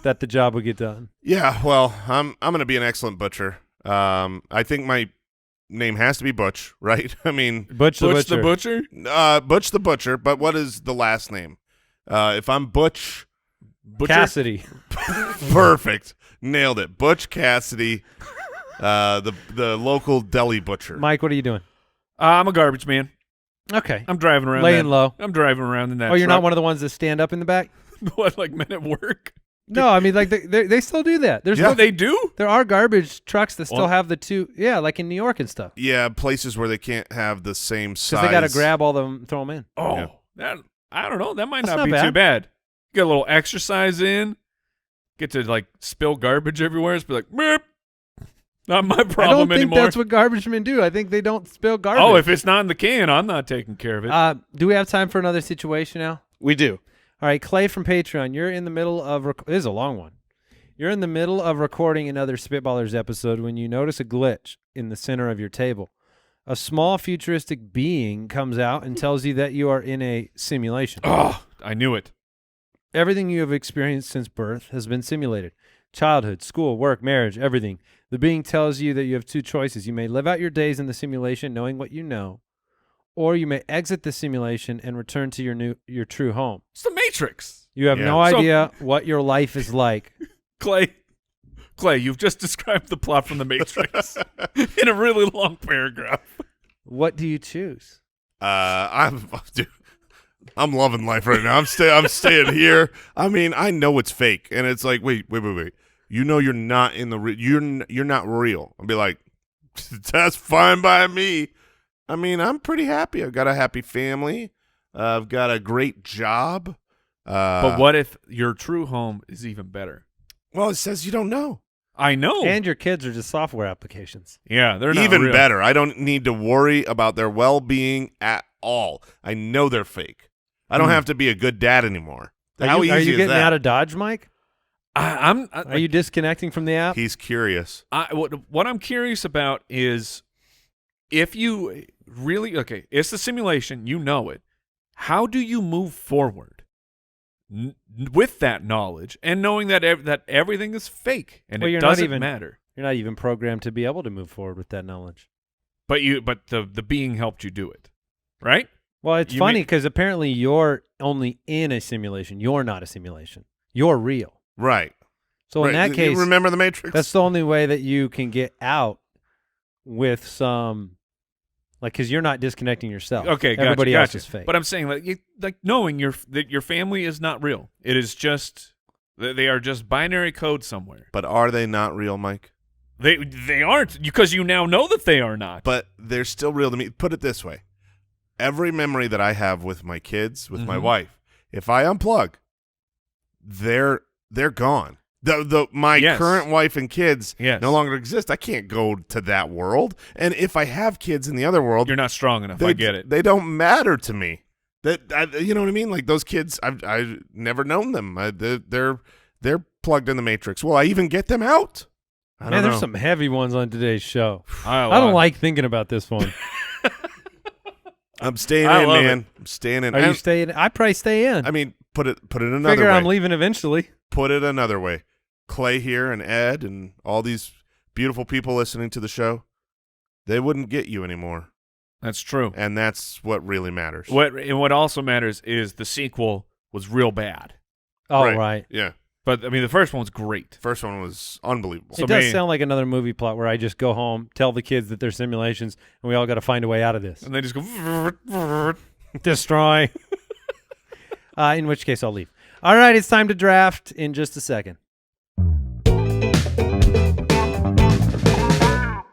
that the job will get done. yeah. Well, I'm gonna be an excellent butcher. I think my name has to be Butch, right? I mean, Butch the Butcher. The Butcher? Butch the Butcher. But what is the last name? If I'm Butch Cassidy. perfect, nailed it. Butch Cassidy, the local deli butcher. Mike, what are you doing? I'm a garbage man. Okay. I'm driving around. Laying low. I'm driving around in that. Oh, you're not truck. one of the ones that stand up in the back? What, like men at work? No, I mean like they still do that. There's Yeah. Oh, they do? there are garbage trucks that still Well- have the two, like in New York and stuff. Yeah, places where they can't have the same size. Because they got to grab all them, throw them in. Oh, Yeah. that I don't know. That might That's not not be bad. too bad. Get a little exercise in. Get to like spill garbage everywhere. It's be like, Meep. Not my I problem don't think anymore. that's what garbage men do. I think they don't spill garbage. Oh, if it's not in the can, I'm not taking care of it. Do we have time for another situation now? We do. All right, Clay from Patreon, you're in the middle of this is a long one. You're in the middle of recording another Spitballers episode when you notice a glitch in the center of your table. A small futuristic being comes out and tells you that you are in a simulation. Oh, I knew it. Everything you have experienced since birth has been simulated. Childhood, school, work, marriage, everything. The being tells you that you have two choices. You may live out your days in the simulation knowing what you know, or you may exit the simulation and return to your true home. It's the Matrix. You have Yeah. no idea what your life is like. Clay, you've just described the plot from the Matrix in a really long paragraph. What do you choose? Dude, I'm loving life right now. I'm staying here. I mean, I know it's fake, and it's like, wait. You know, you're not in the you're not real. I'll be like, that's fine by me. I mean, I'm pretty happy. I've got a happy family. I've got a great job. But what if your true home is even better? Well, it says you don't know. I know. And your kids are just software applications. Yeah, they're not Even real. better. I don't need to worry about their well-being at all. I know they're fake. I don't have to be a good dad anymore. How easy are you is getting that? out of Dodge, Mike? Are you disconnecting from the app? He's curious. What I'm curious about is if you really it's the simulation, you know it. How do you move forward with that knowledge and knowing that that everything is fake and it doesn't matter? You're not even programmed to be able to move forward with that knowledge. But the being helped you do it, right? Well, it's funny because apparently you're only in a simulation. You're not a simulation. You're real. Right. So in that case, you remember the Matrix? That's the only way that you can get out with some, because you're not disconnecting yourself. Okay, everybody gotcha. else is fake. But I'm saying like knowing that your family is not real. It is just they are just binary code somewhere. But are they not real, Mike? They aren't, because you now know that they are not. But they're still real to me. Put it this way. Every memory that I have with my kids, with my wife, if I unplug, they're gone. My current wife and kids no longer exist. I can't go to that world. And if I have kids in the other world, you're not strong enough. I get it. They don't matter to me. You know what I mean? Like those kids, I've never known them. They're plugged in the Matrix. Will I even get them out? I don't know. There's some heavy ones on today's show. I don't like thinking about this one. I'm staying in, man. I'm staying in. Are you staying? I probably stay in. I mean, put it another way. Figure I'm leaving eventually. Put it another way. Clay here and Ed and all these beautiful people listening to the show, they wouldn't get you anymore. That's true. And that's what really matters. What also matters is the sequel was real bad. Oh, right. Yeah. But, I mean, the first one was great. First one was unbelievable. It does sound like another movie plot where I just go home, tell the kids that they're simulations, and we all got to find a way out of this. And they just go destroy. In which case, I'll leave. All right, it's time to draft in just a second.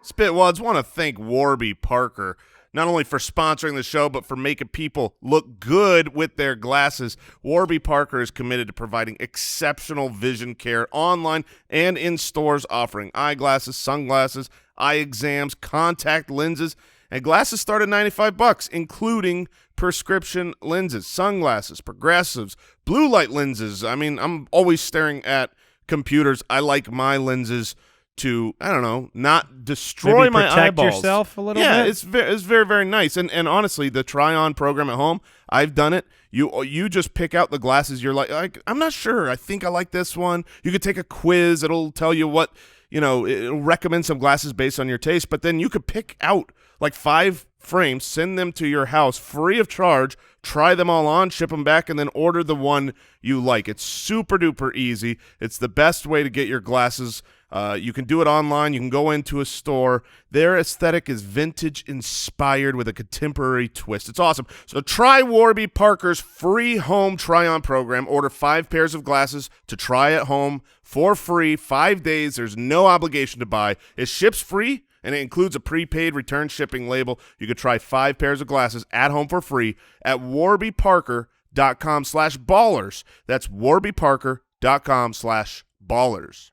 Spitwads want to thank Warby Parker, not only for sponsoring the show, but for making people look good with their glasses. Warby Parker is committed to providing exceptional vision care online and in stores, offering eyeglasses, sunglasses, eye exams, contact lenses, and glasses start at $95, including prescription lenses, sunglasses, progressives, blue light lenses. I mean, I'm always staring at computers. I like my lenses to, I don't know, not destroy my protect eyeballs. yourself a little bit. Yeah, it's very, very nice. And honestly, the try-on program at home, I've done it. You just pick out the glasses. You're like, I'm not sure. I think I like this one. You could take a quiz. It'll tell you what, it'll recommend some glasses based on your taste. But then you could pick out like 5 frames, send them to your house free of charge, try them all on, ship them back, and then order the one you like. It's super duper easy. It's the best way to get your glasses. You can do it online. You can go into a store. Their aesthetic is vintage inspired with a contemporary twist. It's awesome. So try Warby Parker's free home try-on program. Order 5 pairs of glasses to try at home for free, 5 days. There's no obligation to buy. It ships free, and it includes a prepaid return shipping label. You could try 5 pairs of glasses at home for free at warbyparker.com/ballers. That's warbyparker.com/ballers.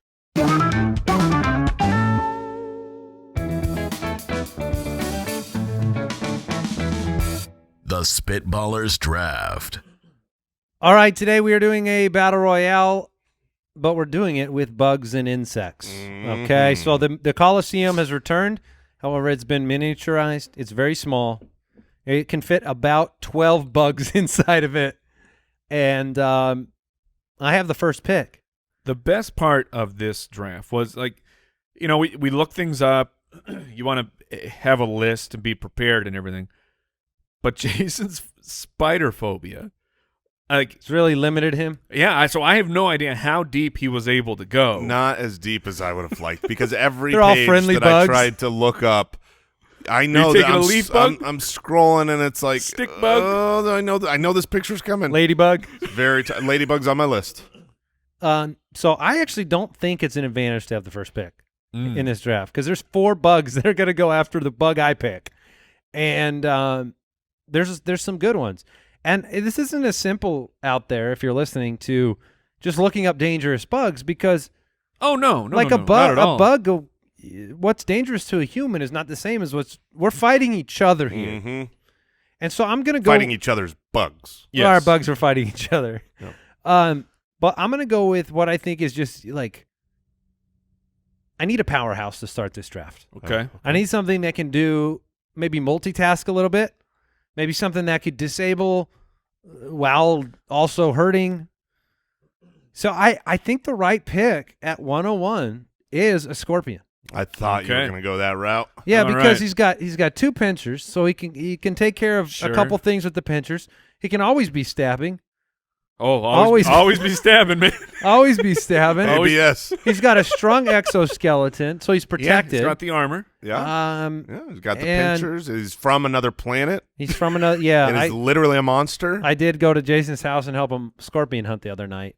The Spitballers Draft. All right, today we are doing a battle royale, but we're doing it with bugs and insects. Okay, so the Coliseum has returned. However, it's been miniaturized. It's very small. It can fit about 12 bugs inside of it. And I have the first pick. The best part of this draft was, we look things up. You want to have a list and be prepared and everything. But Jason's spider phobia, it's really limited him. Yeah, so I have no idea how deep he was able to go. Not as deep as I would have liked, because every They're all page friendly that bugs. I tried to look up I know taking that a leaf bug? I'm scrolling and it's like Stick bug? Oh, I know this picture's coming. Ladybug. Ladybug's on my list. So I actually don't think it's an advantage to have the first pick in this draft because there's 4 bugs that are going to go after the bug I pick, and there's some good ones. And this isn't as simple out there if you're listening to just looking up dangerous bugs because no, like no, a not bug, at all. what's dangerous to a human is not the same as we're fighting each other here. Mm-hmm. And so I'm going to go Fighting each other's bugs. Well, our bugs are fighting each other. Yep. But I'm going to go with what I think is just like I need a powerhouse to start this draft. Okay. I need something that can do maybe multitask a little bit, maybe something that could disable while also hurting. So I think the right pick at 101 is a Scorpion. I thought you were Okay. going to go that route. Yeah, All because right. he's got 2 pinchers, so he can take care of Sure. a couple things with the pinchers. He can always be stabbing. Oh, Always- always be stabbing, man. Always be stabbing. ABS. He's got a strong exoskeleton, so he's Yeah, protected. he's got the armor. Yeah. Yeah, he's got the and- pinchers. He's from another planet. He's from another. Yeah, and he's literally a monster. I did go to Jason's house and help him scorpion hunt the other night,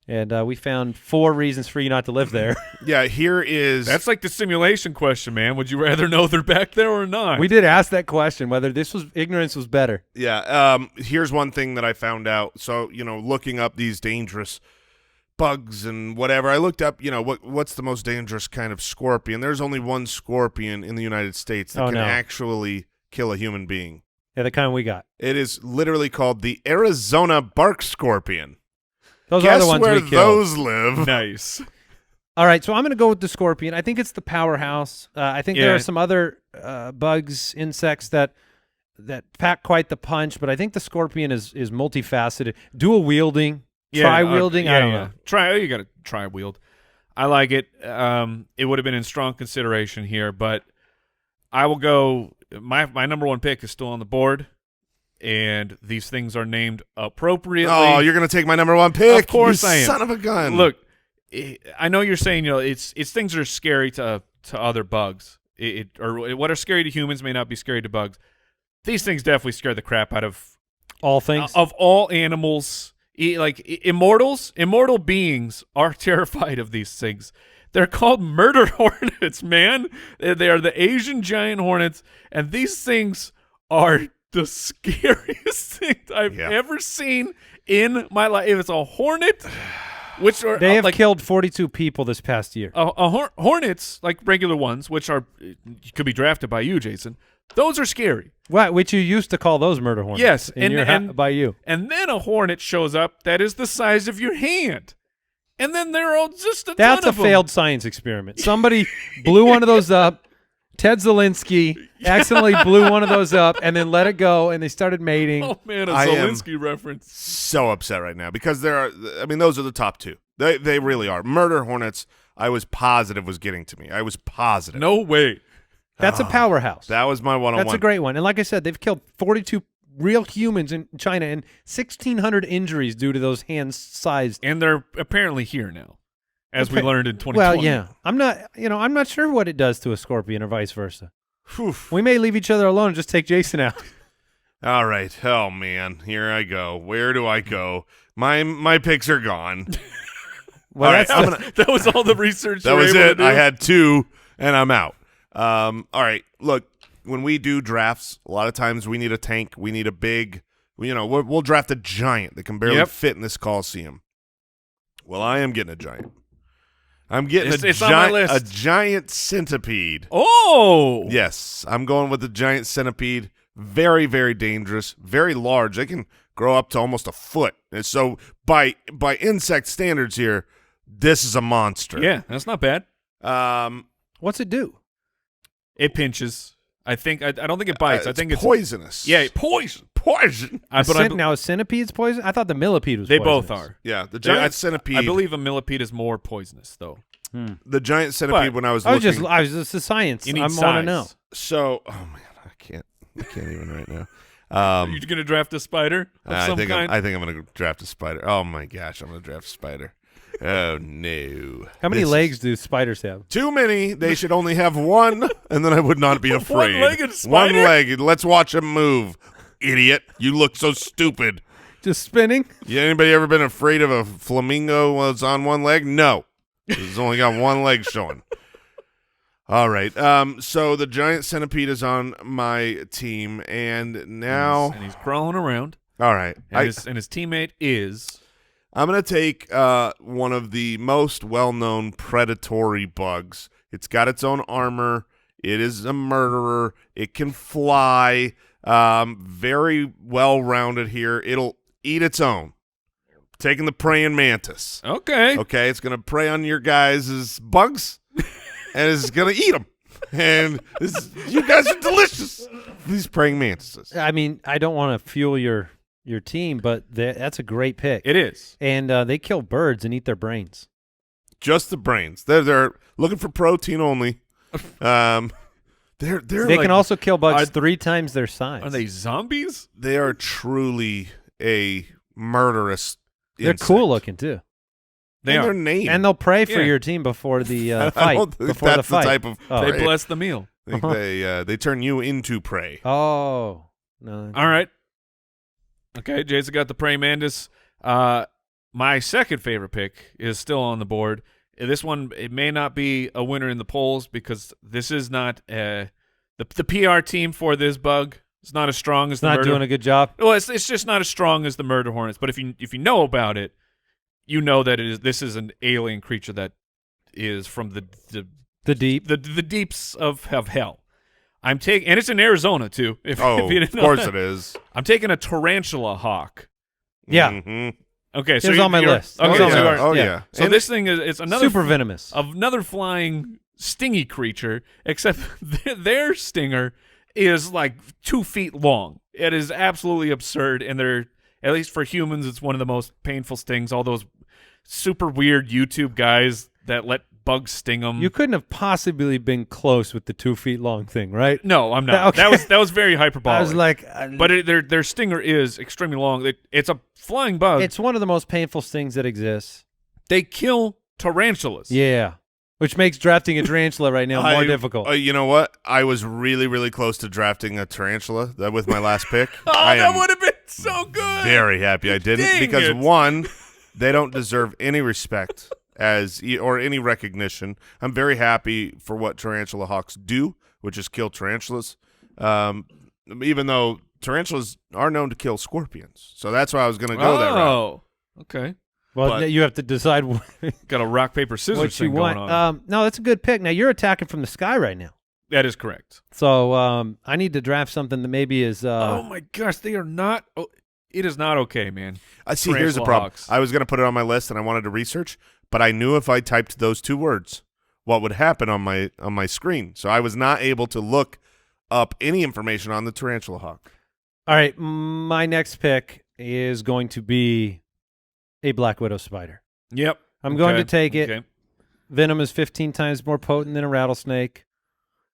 and we found 4 reasons for you not to live there. Yeah, here is That's like the simulation question, man. Would you rather know they're back there or not? We did ask that question whether ignorance was better. Yeah, here's one thing that I found out. So, looking up these dangerous bugs and whatever, I looked up, what's the most dangerous kind of scorpion. There's only one scorpion in the United States that can actually kill a human being. Yeah, the kind we got. It is literally called the Arizona bark scorpion. Those Guess are the ones where we killed. those live. Nice. All right, so I'm going to go with the scorpion. I think it's the powerhouse. I think there Yeah. are some other bugs, insects that pack quite the punch, but I think the scorpion is multifaceted, dual wielding, tri wielding. I don't know. You got to try wield. I like it. It would have been in strong consideration here, but I will go. My number 1 pick is still on the board, and these things are named appropriately. Oh, you're going to take my number 1 pick? Of course you I am. son of a gun. Look, I know you're saying it's things that are scary to other bugs. Or what are scary to humans may not be scary to bugs. These things definitely scare the crap out of all things. Of all animals. Like immortal beings are terrified of these things. They're called murder hornets, man. They are the Asian giant hornets, and these things are the scariest thing I've ever seen in my life. If it's a hornet, which are they have killed 42 people this past year. Hornets, like regular ones, which could be drafted by you, Jason. Those are scary. What? Which you used to call those murder hornets? Yes, by you. And then a hornet shows up that is the size of your hand. And then there are just That's ton a of them. failed science experiment. Somebody blew one of those up. Ted Zielinski accidentally blew one of those up and then let it go, and they started mating. Oh, man, a I am Zielinski reference. So upset right now because those are the top 2. They really are. Murder hornets, I was positive was getting to me. I was positive. No way. That's a powerhouse. That was my 101. That's a great one. And like I said, they've killed 42 real humans in China and 1,600 injuries due to those hand-sized. And they're apparently here now, as we learned in 2020. Well, yeah. I'm not sure what it does to a scorpion or vice versa. We may leave each other alone and just take Jason out. All right. Oh, man. Here I go. Where do I go? My picks are gone. Well, all right, that was all the research that you were was able to it. do? I had 2, and I'm out. All right. Look, when we do drafts, a lot of times we need a tank. We need a big, we'll draft a giant that can barely fit in this Coliseum. Well, I am getting a giant. I'm getting It's on my list. a giant centipede. Oh! Yes, I'm going with the giant centipede. Very, very dangerous. Very large. They can grow up to almost a foot. And so by insect standards here, this is a monster. Yeah, that's not bad. What's it do? It pinches. I don't think it bites. I think it's poisonous. Yeah, poison. Now, a centipede's poison? I thought the millipede was They poisonous. both are. Yeah, the giant centipede. I believe a millipede is more poisonous, though. The giant centipede. But when I was just the science. You need I size. want to know. So, oh man, I can't even right now. Are you going to draft a spider of some kind? I think I'm going to draft a spider. Oh my gosh, I'm going to draft a spider. Oh, no. How many This is legs do spiders have? Too many. They should only have one, and then I would not be afraid. One-legged spider? One-legged. Let's watch him move. Idiot. You look so stupid. Just spinning? Yeah, anybody ever been afraid of a flamingo while it's on one leg? No. It's only got one leg showing. All right. So the giant centipede is on my team, and now And he's crawling around. all right. And, his teammate is... I'm going to take one of the most well-known predatory bugs. It's got its own armor. It is a murderer. It can fly. Very well-rounded here. It'll eat its own. Taking the praying mantis. Okay. Okay, it's going to prey on your guys' bugs, and it's going to eat them. And you guys are delicious. These praying mantises. I mean, I don't want to fuel your team, but that's a great pick. It is. And they kill birds and eat their brains. Just the brains. They're looking for protein only. They can also kill bugs 3 times their size. Are they zombies? They are truly a murderous. They're insect. cool looking too, They And are. their name. and they'll pray for Yeah. your team before the I fight. don't think Before that's the fight. type of Oh. They prey. bless the meal. I think they turn you into prey. Oh no! All right. Okay, Jason got the praying mantis. My second favorite pick is still on the board. This one, it may not be a winner in the polls because this is not the PR team for this bug. It's not as strong as It's the not murder. doing a good job. Well, it's just not as strong as the murder hornets. But if you know about it, you know that this is an alien creature that is from the deep. the deeps of hell. I'm taking, and it's in Arizona too. If Oh, you of didn't know course that. it is. I'm taking a tarantula hawk. Yeah, Mhm. Okay, so It was on my you're- list. It Okay, was so on my you list. are- Oh yeah. yeah. So And this thing is it's another super venomous. another flying stingy creature, except their stinger is like 2 feet long. It is absolutely absurd, and they're, at least for humans, it's one of the most painful stings. All those super weird YouTube guys that let bugs sting them. You couldn't have possibly been close with the 2 feet long thing, right? No, I'm not. Okay. That was very hyperbolic. I was like, but their stinger is extremely long. It's a flying bug. it's one of the most painful stings that exists. They kill tarantulas. Yeah, which makes drafting a tarantula right now more difficult. You know what? I was really, really close to drafting a tarantula with my last pick. Oh, I that am would have been so good. very happy I didn't Dang because it. one, they don't deserve any respect or any recognition. I'm very happy for what tarantula hawks do, which is kill tarantulas. Even though tarantulas are known to kill scorpions, so that's why I was going to go that route. Oh, okay. Well, but- you have to decide Got a rock paper scissors what you thing going want. on. No, that's a good pick. Now you're attacking from the sky right now, That is correct. so I need to draft something that maybe is. Oh my gosh, they are not. Oh, it is not okay, man. I see. Here's the Tarantula problem. hawks. I was going to put it on my list, and I wanted to research, but I knew if I typed those 2 words, what would happen on my screen. So I was not able to look up any information on the tarantula hawk. All right, my next pick is going to be a black widow spider. Yep. I'm going Okay. to take it. Okay. Venom is 15 times more potent than a rattlesnake.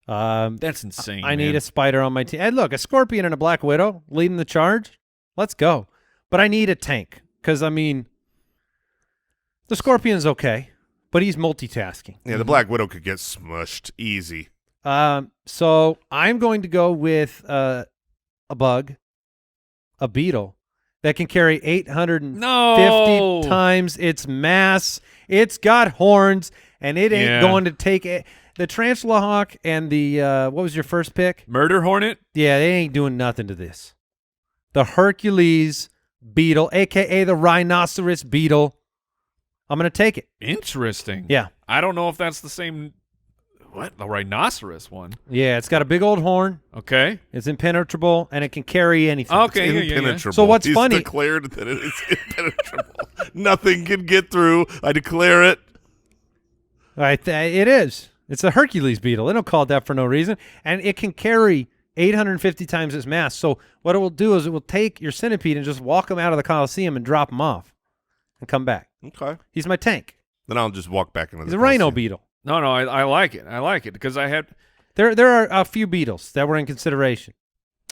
That's insane. I need man. a spider on my team. And look, a scorpion and a black widow leading the charge. Let's go. But I need a tank because, I mean, the scorpion's okay, but he's multitasking. Yeah, the Black Widow could get smushed easy. So I'm going to go with a bug, a beetle, that can carry 850 No. times its mass. It's got horns, and it ain't Yeah. going to take it. The tarantula hawk and the what was your first pick? Murder hornet. Yeah, they ain't doing nothing to this. The Hercules beetle, a.k.a. the rhinoceros beetle. I'm going to take it. Interesting. Yeah. I don't know if that's the same. What? The rhinoceros one. Yeah, it's got a big old horn. Okay. It's impenetrable, and it can carry anything. Okay. It's yeah, yeah, yeah. impenetrable. So what's He's funny- declared that it is impenetrable. Nothing can get through. I declare it. All right, it is. It's a Hercules beetle. They don't call it that for no reason. And it can carry 850 times its mass. So what it will do is it will take your centipede and just walk them out of the Coliseum and drop them off and come back. Okay. He's my tank. Then I'll just walk back into He's the a rhino Coliseum. beetle. No, I like it. I like it because I had. There are a few beetles that were in consideration.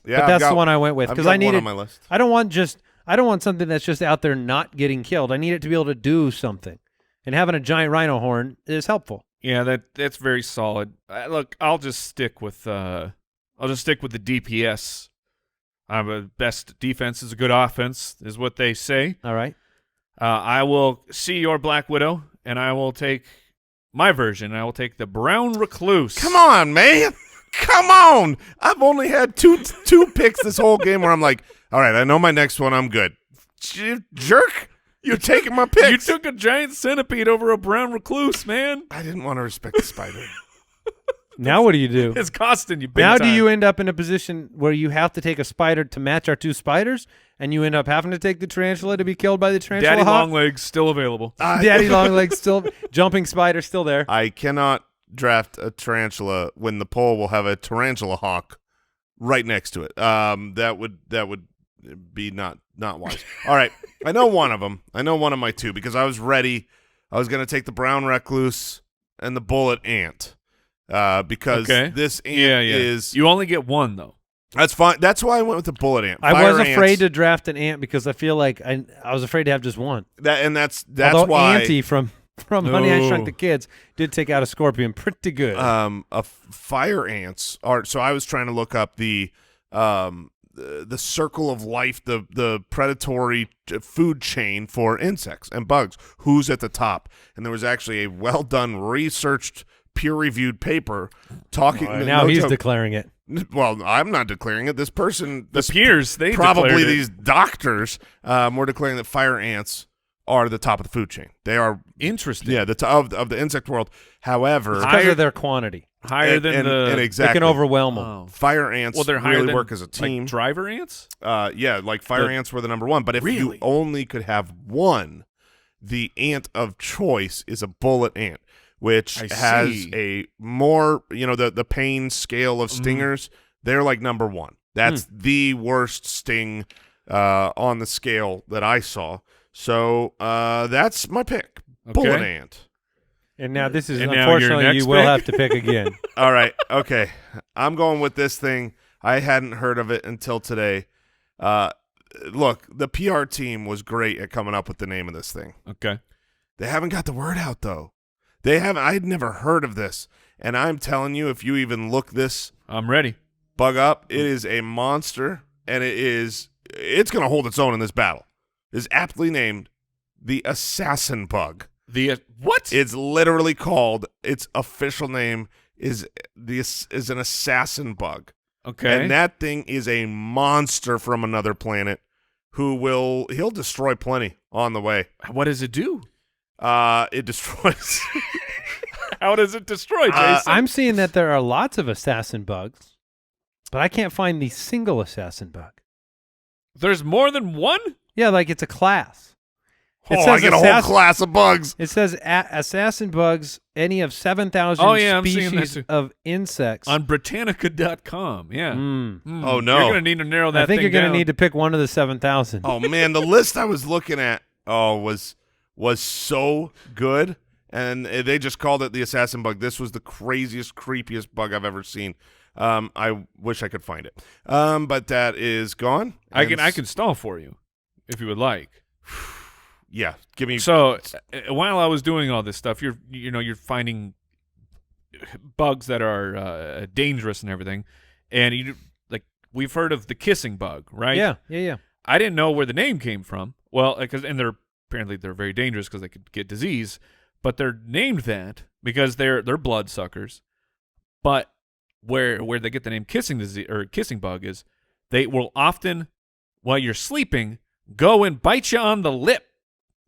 Yeah, but that's the one I went with I've because got I one needed. on my list. I don't want something that's just out there not getting killed. I need it to be able to do something. and having a giant rhino horn is helpful. Yeah, that's very solid. Look, I'll just stick with the DPS. Best defense is a good offense, is what they say. All right. I will see your Black Widow, and I will take my version. I will take the Brown Recluse. Come on, man. Come on. I've only had two picks this whole game where I'm like, all right, I know my next one. I'm good. Jerk. You're taking my picks. You took a giant centipede over a Brown Recluse, man. I didn't want to respect the spider. Now what do you do? It's costing you big Now time. do you end up in a position where you have to take a spider to match our 2 spiders, and you end up having to take the tarantula to be killed by the tarantula Daddy hawk? Longlegs still available. Daddy Longlegs still jumping spider still there. I cannot draft a tarantula when the poll will have a tarantula hawk right next to it. That would be not wise. All right, I know one of them. I know one of my 2 because I was ready. I was going to take the brown recluse and the bullet ant because this ant is. You only get one though. That's fine. That's why I went with the bullet ant. I Fire was afraid ants, to draft an ant because I feel like I was afraid to have just one. That's Although why Auntie from Honey I Shrunk the Kids did take out a scorpion pretty good. fire ants are. So I was trying to look up the circle of life, the predatory food chain for insects and bugs. Who's at the top? And there was actually a well done, researched, peer-reviewed paper talking. Now he's declaring it. Well, I'm not declaring it. This person, The peers, they probably declared it. these doctors, were declaring that fire ants are the top of the food chain. They are Interesting. the top of the insect world. However, It's because of their quantity. Higher than and They exactly can overwhelm them. Oh. fire ants. Well, they're higher really than work as a team. Like driver ants. Yeah, like fire ants were the number 1. But if you Really? only could have one, the ant of choice is a bullet ant, which I has see. a more, the pain scale of stingers. They're like number 1. That's the worst sting on the scale that I saw. So that's my pick, bullet ant. And now this is, And now your unfortunately, next you will pick? have to pick again. All right, okay. I'm going with this thing. I hadn't heard of it until today. Look, the PR team was great at coming up with the name of this thing. Okay. They haven't got the word out, though. They haven't. I'd never heard of this. And I'm telling you, if you even look this I'm ready. bug up, it is a monster, and it's going to hold its own in this battle. It is aptly named the assassin bug. The what? It's literally called, its official name is an assassin bug. Okay. And that thing is a monster from another planet he'll destroy plenty on the way. What does it do? It destroys. How does it destroy, Jason? I'm seeing that there are lots of assassin bugs, but I can't find the single assassin bug. There's more than one? Yeah, like it's a class. It I says get a whole class of bugs. It says assassin bugs, any of 7,000 Oh, yeah, I'm seeing that species too. of insects. On Britannica.com. Yeah. Mm. Oh, no. You're going to need to narrow that I think thing you're going down. to need to pick one of the 7,000. Oh man, the list I was looking at was so good, and they just called it the assassin bug. This was the craziest, creepiest bug I've ever seen. I wish I could find it, but that is gone. I can stall for you if you would like. Yeah, give me. So while I was doing all this stuff, you're finding bugs that are dangerous and everything, and we've heard of the kissing bug, right? Yeah. I didn't know where the name came from. Well, and they're very dangerous because they could get disease, but they're named that because they're bloodsuckers. But where they get the name kissing disease or kissing bug is they will often, while you're sleeping, go and bite you on the lip.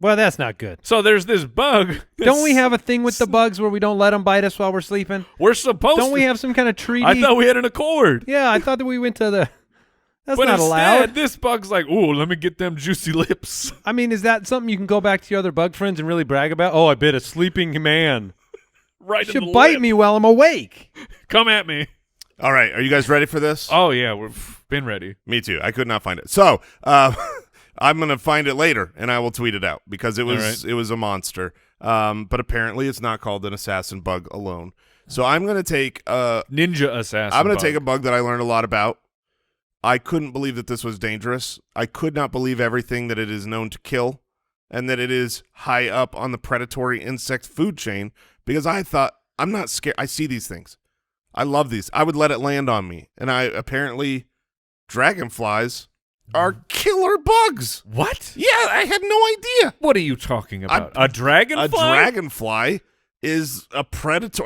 Well, that's not good. So there's this bug. Don't we have a thing with the bugs where we don't let them bite us while we're sleeping? We're supposed Don't to. we have some kind of treaty? I thought we had an accord. Yeah, I thought that we went to the. That's But not instead, allowed. this bug's like, ooh, let me get them juicy lips. I mean, is that something you can go back to your other bug friends and really brag about? Oh, I bit a sleeping man. Right in Should the bite lip. me while I'm awake. Come at me. All right, are you guys ready for this? Oh, yeah, we've been ready. Me too. I could not find it. So I'm gonna find it later, and I will tweet it out because it was a monster. But apparently, it's not called an assassin bug alone. So I'm gonna take Ninja assassin. I'm gonna bug. take a bug that I learned a lot about. I couldn't believe that this was dangerous. I could not believe everything that it is known to kill. and that it is high up on the predatory insect food chain because I thought, I'm not scared. I see these things. I love these. I would let it land on me. And apparently dragonflies are killer bugs. What? Yeah, I had no idea. What are you talking about? A dragonfly? A dragonfly is a predator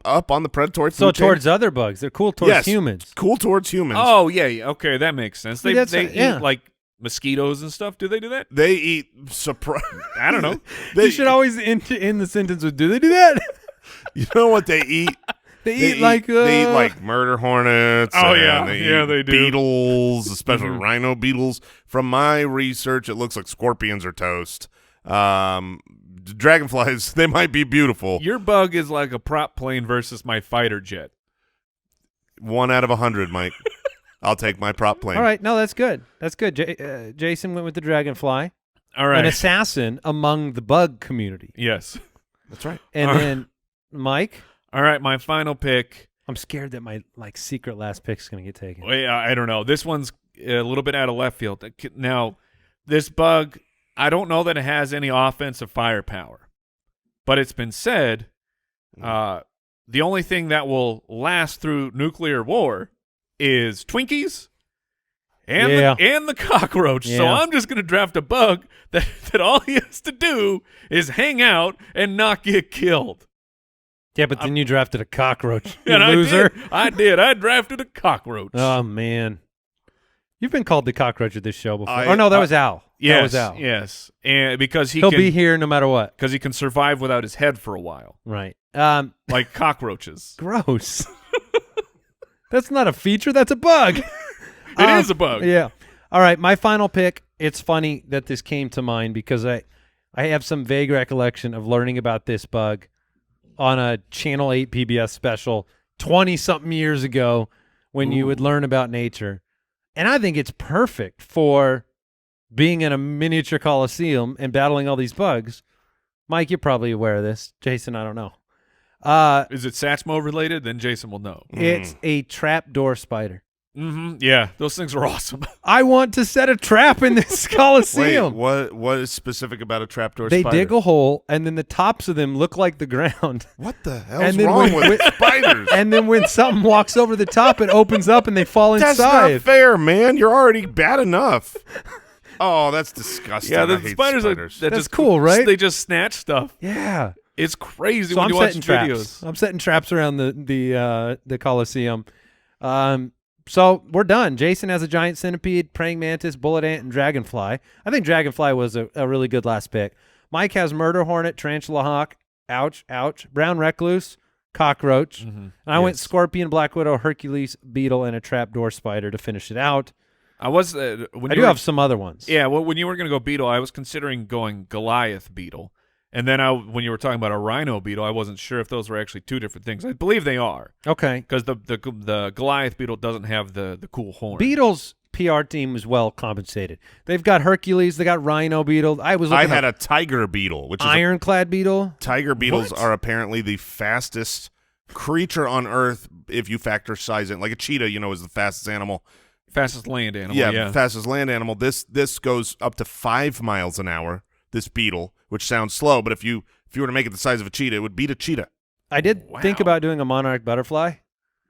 up on the predatory food So chain. towards other bugs, they're cool towards humans. Cool towards humans. Oh, yeah. Okay, that makes sense. They See, eat like mosquitoes and stuff. Do they do that? They eat I don't know. You should always end the sentence with, do they do that? You know what they eat? They eat like murder hornets. Oh, and yeah. they Yeah, eat they do. Beetles, especially rhino beetles. From my research, it looks like scorpions are toast. Dragonflies, they might be beautiful. Your bug is like a prop plane versus my fighter jet. 1 out of 100, Mike. I'll take my prop plane. All right, no, that's good. That's good. Jason went with the dragonfly. All right. An assassin among the bug community. Yes. That's right. And then Mike. All right, my final pick. I'm scared that my secret last pick's going to get taken. Well, I don't know. This one's a little bit out of left field. Now, this bug, I don't know that it has any offensive firepower, but it's been said the only thing that will last through nuclear war is Twinkies and the cockroach. So I'm just going to draft a bug that all he has to do is hang out and not get killed. Yeah, but then you drafted a cockroach. You And loser. I did. I drafted a cockroach. Oh, man. You've been called the cockroach of this show before. I- Oh, no, that was Al. Yes, That was Al. yes. And because He'll be here no matter what. because he can survive without his head for a while, Right. like cockroaches. Gross. That's not a feature. That's a bug. It is a bug. Yeah. All right, my final pick. It's funny that this came to mind because I have some vague recollection of learning about this bug on a Channel 8 PBS special 20-something years ago when you would learn about nature. And I think it's perfect for being in a miniature coliseum and battling all these bugs. Mike, you're probably aware of this. Jason, I don't know. Is it Satchmo related? Then Jason will know. It's a trapdoor spider. Mm-hmm. Yeah, those things are awesome. I want to set a trap in this Wait, coliseum. what is specific about a trapdoor They spider? dig a hole, and then the tops of them look like the ground. What the hell's And then wrong when- with spiders? And then when something walks over the top, it opens up and they fall That's inside. not fair, man. You're already bad enough. Oh, that's disgusting. Yeah, I the hate spiders are That's just cool, right? They just snatch stuff. Yeah. It's crazy So when I'm you watch setting traps. videos. I'm setting traps around the Coliseum. So we're done. Jason has a giant centipede, praying mantis, bullet ant, and dragonfly. I think dragonfly was a really good last pick. Mike has murder hornet, tarantula hawk, ouch, brown recluse, cockroach. And I went scorpion, black widow, Hercules, beetle, and a trapdoor spider to finish it out. I was I do have some other ones. Yeah, well, when you were going to go beetle, I was considering going Goliath beetle. And then when you were talking about a rhino beetle, I wasn't sure if those were actually two different things. I believe they are. Okay. Because the Goliath beetle doesn't have the cool horn. Beetle's PR team is well compensated. They've got Hercules. They got rhino beetle. I had a tiger beetle, which is ironclad beetle. tiger beetles What? are apparently the fastest creature on Earth if you factor size in. Like a cheetah, is the fastest animal. Fastest land animal. Yeah, fastest land animal. This goes up to 5 miles an hour. This beetle, which sounds slow, but if you were to make it the size of a cheetah, it would beat a cheetah. I did think Wow. about doing a monarch butterfly,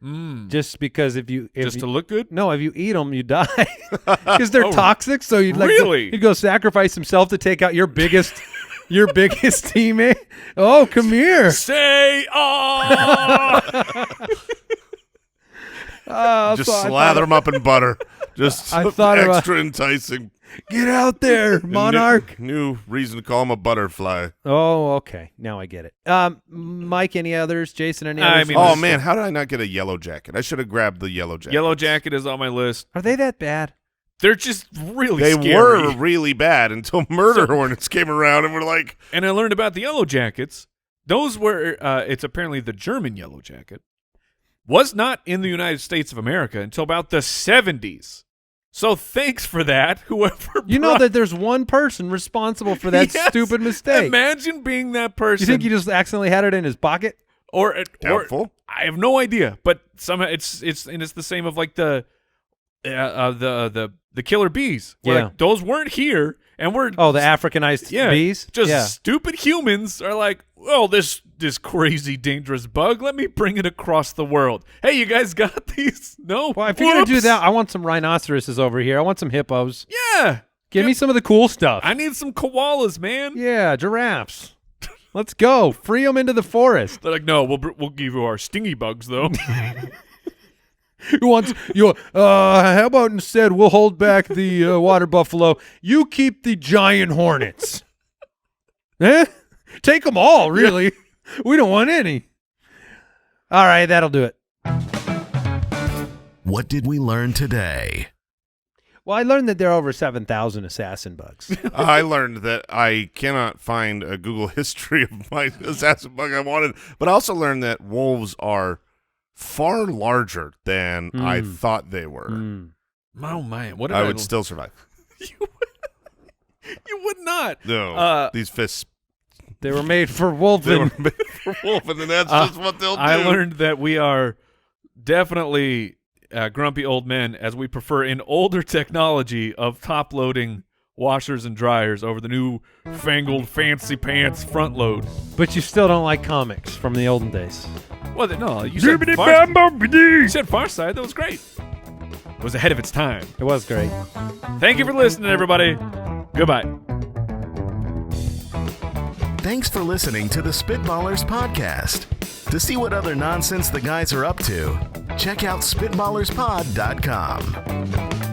Mm. just because if you To look good? no, if you eat them, you die because they're Oh, toxic. So you'd really? you'd go sacrifice himself to take out your biggest teammate. Oh, come here! Say Just slather them up in butter. Just I thought about- extra enticing. Get out there, monarch! New reason to call him a butterfly. Oh, okay. Now I get it. Mike, any others? Jason, any I others? mean, Oh this- man, how did I not get a yellow jacket? I should have grabbed the yellow jacket. Yellow Jacket is on my list. Are they that bad? They're just really They scary. were really bad until murder hornets came around and were like, And I learned about the Yellow Jackets. Those were, it's apparently the German Yellow Jacket. Was not in the United States of America until about the 70s. So thanks for that, whoever You know brought- that there's one person responsible for that Yes. stupid mistake. Imagine being that You person. think he just accidentally had it in his pocket? or doubtful. I have no idea, but somehow it's the same of like the killer bees. Where Yeah. like, those weren't here, And we're Oh, the Africanized bees? Just stupid humans are like, oh, this crazy dangerous bug, let me bring it across the world. Hey, you guys got these? No? Well, if you're going to do that, I want some rhinoceroses over here. I want some hippos. Yeah. Give me some of the cool stuff. I need some koalas, man. Yeah, giraffes. Let's go. Free them into the forest. They're like, no, we'll give you our stingy bugs, though. Who wants you? How about instead we'll hold back the water buffalo. You keep the giant hornets. Take them all, really. We don't want any. All right, that'll do it. What did we learn today? Well, I learned that there are over 7,000 assassin bugs. I learned that I cannot find a Google history of my assassin bug I wanted, but I also learned that wolves are far larger than I thought they were. Oh, man. What I would still survive. You would not. No, these fists. They were made for wolfing. They were made for wolfing, and that's just what they'll do. I learned that we are definitely grumpy old men, as we prefer an older technology of top-loading washers and dryers over the new fangled fancy pants front load. But you still don't like comics from the olden days. Well, no, you said Far Side. That was great. It was ahead of its time. It was great. Thank you for listening, everybody. Goodbye. Thanks for listening to the Spitballers podcast. To see what other nonsense the guys are up to, check out SpitballersPod.com.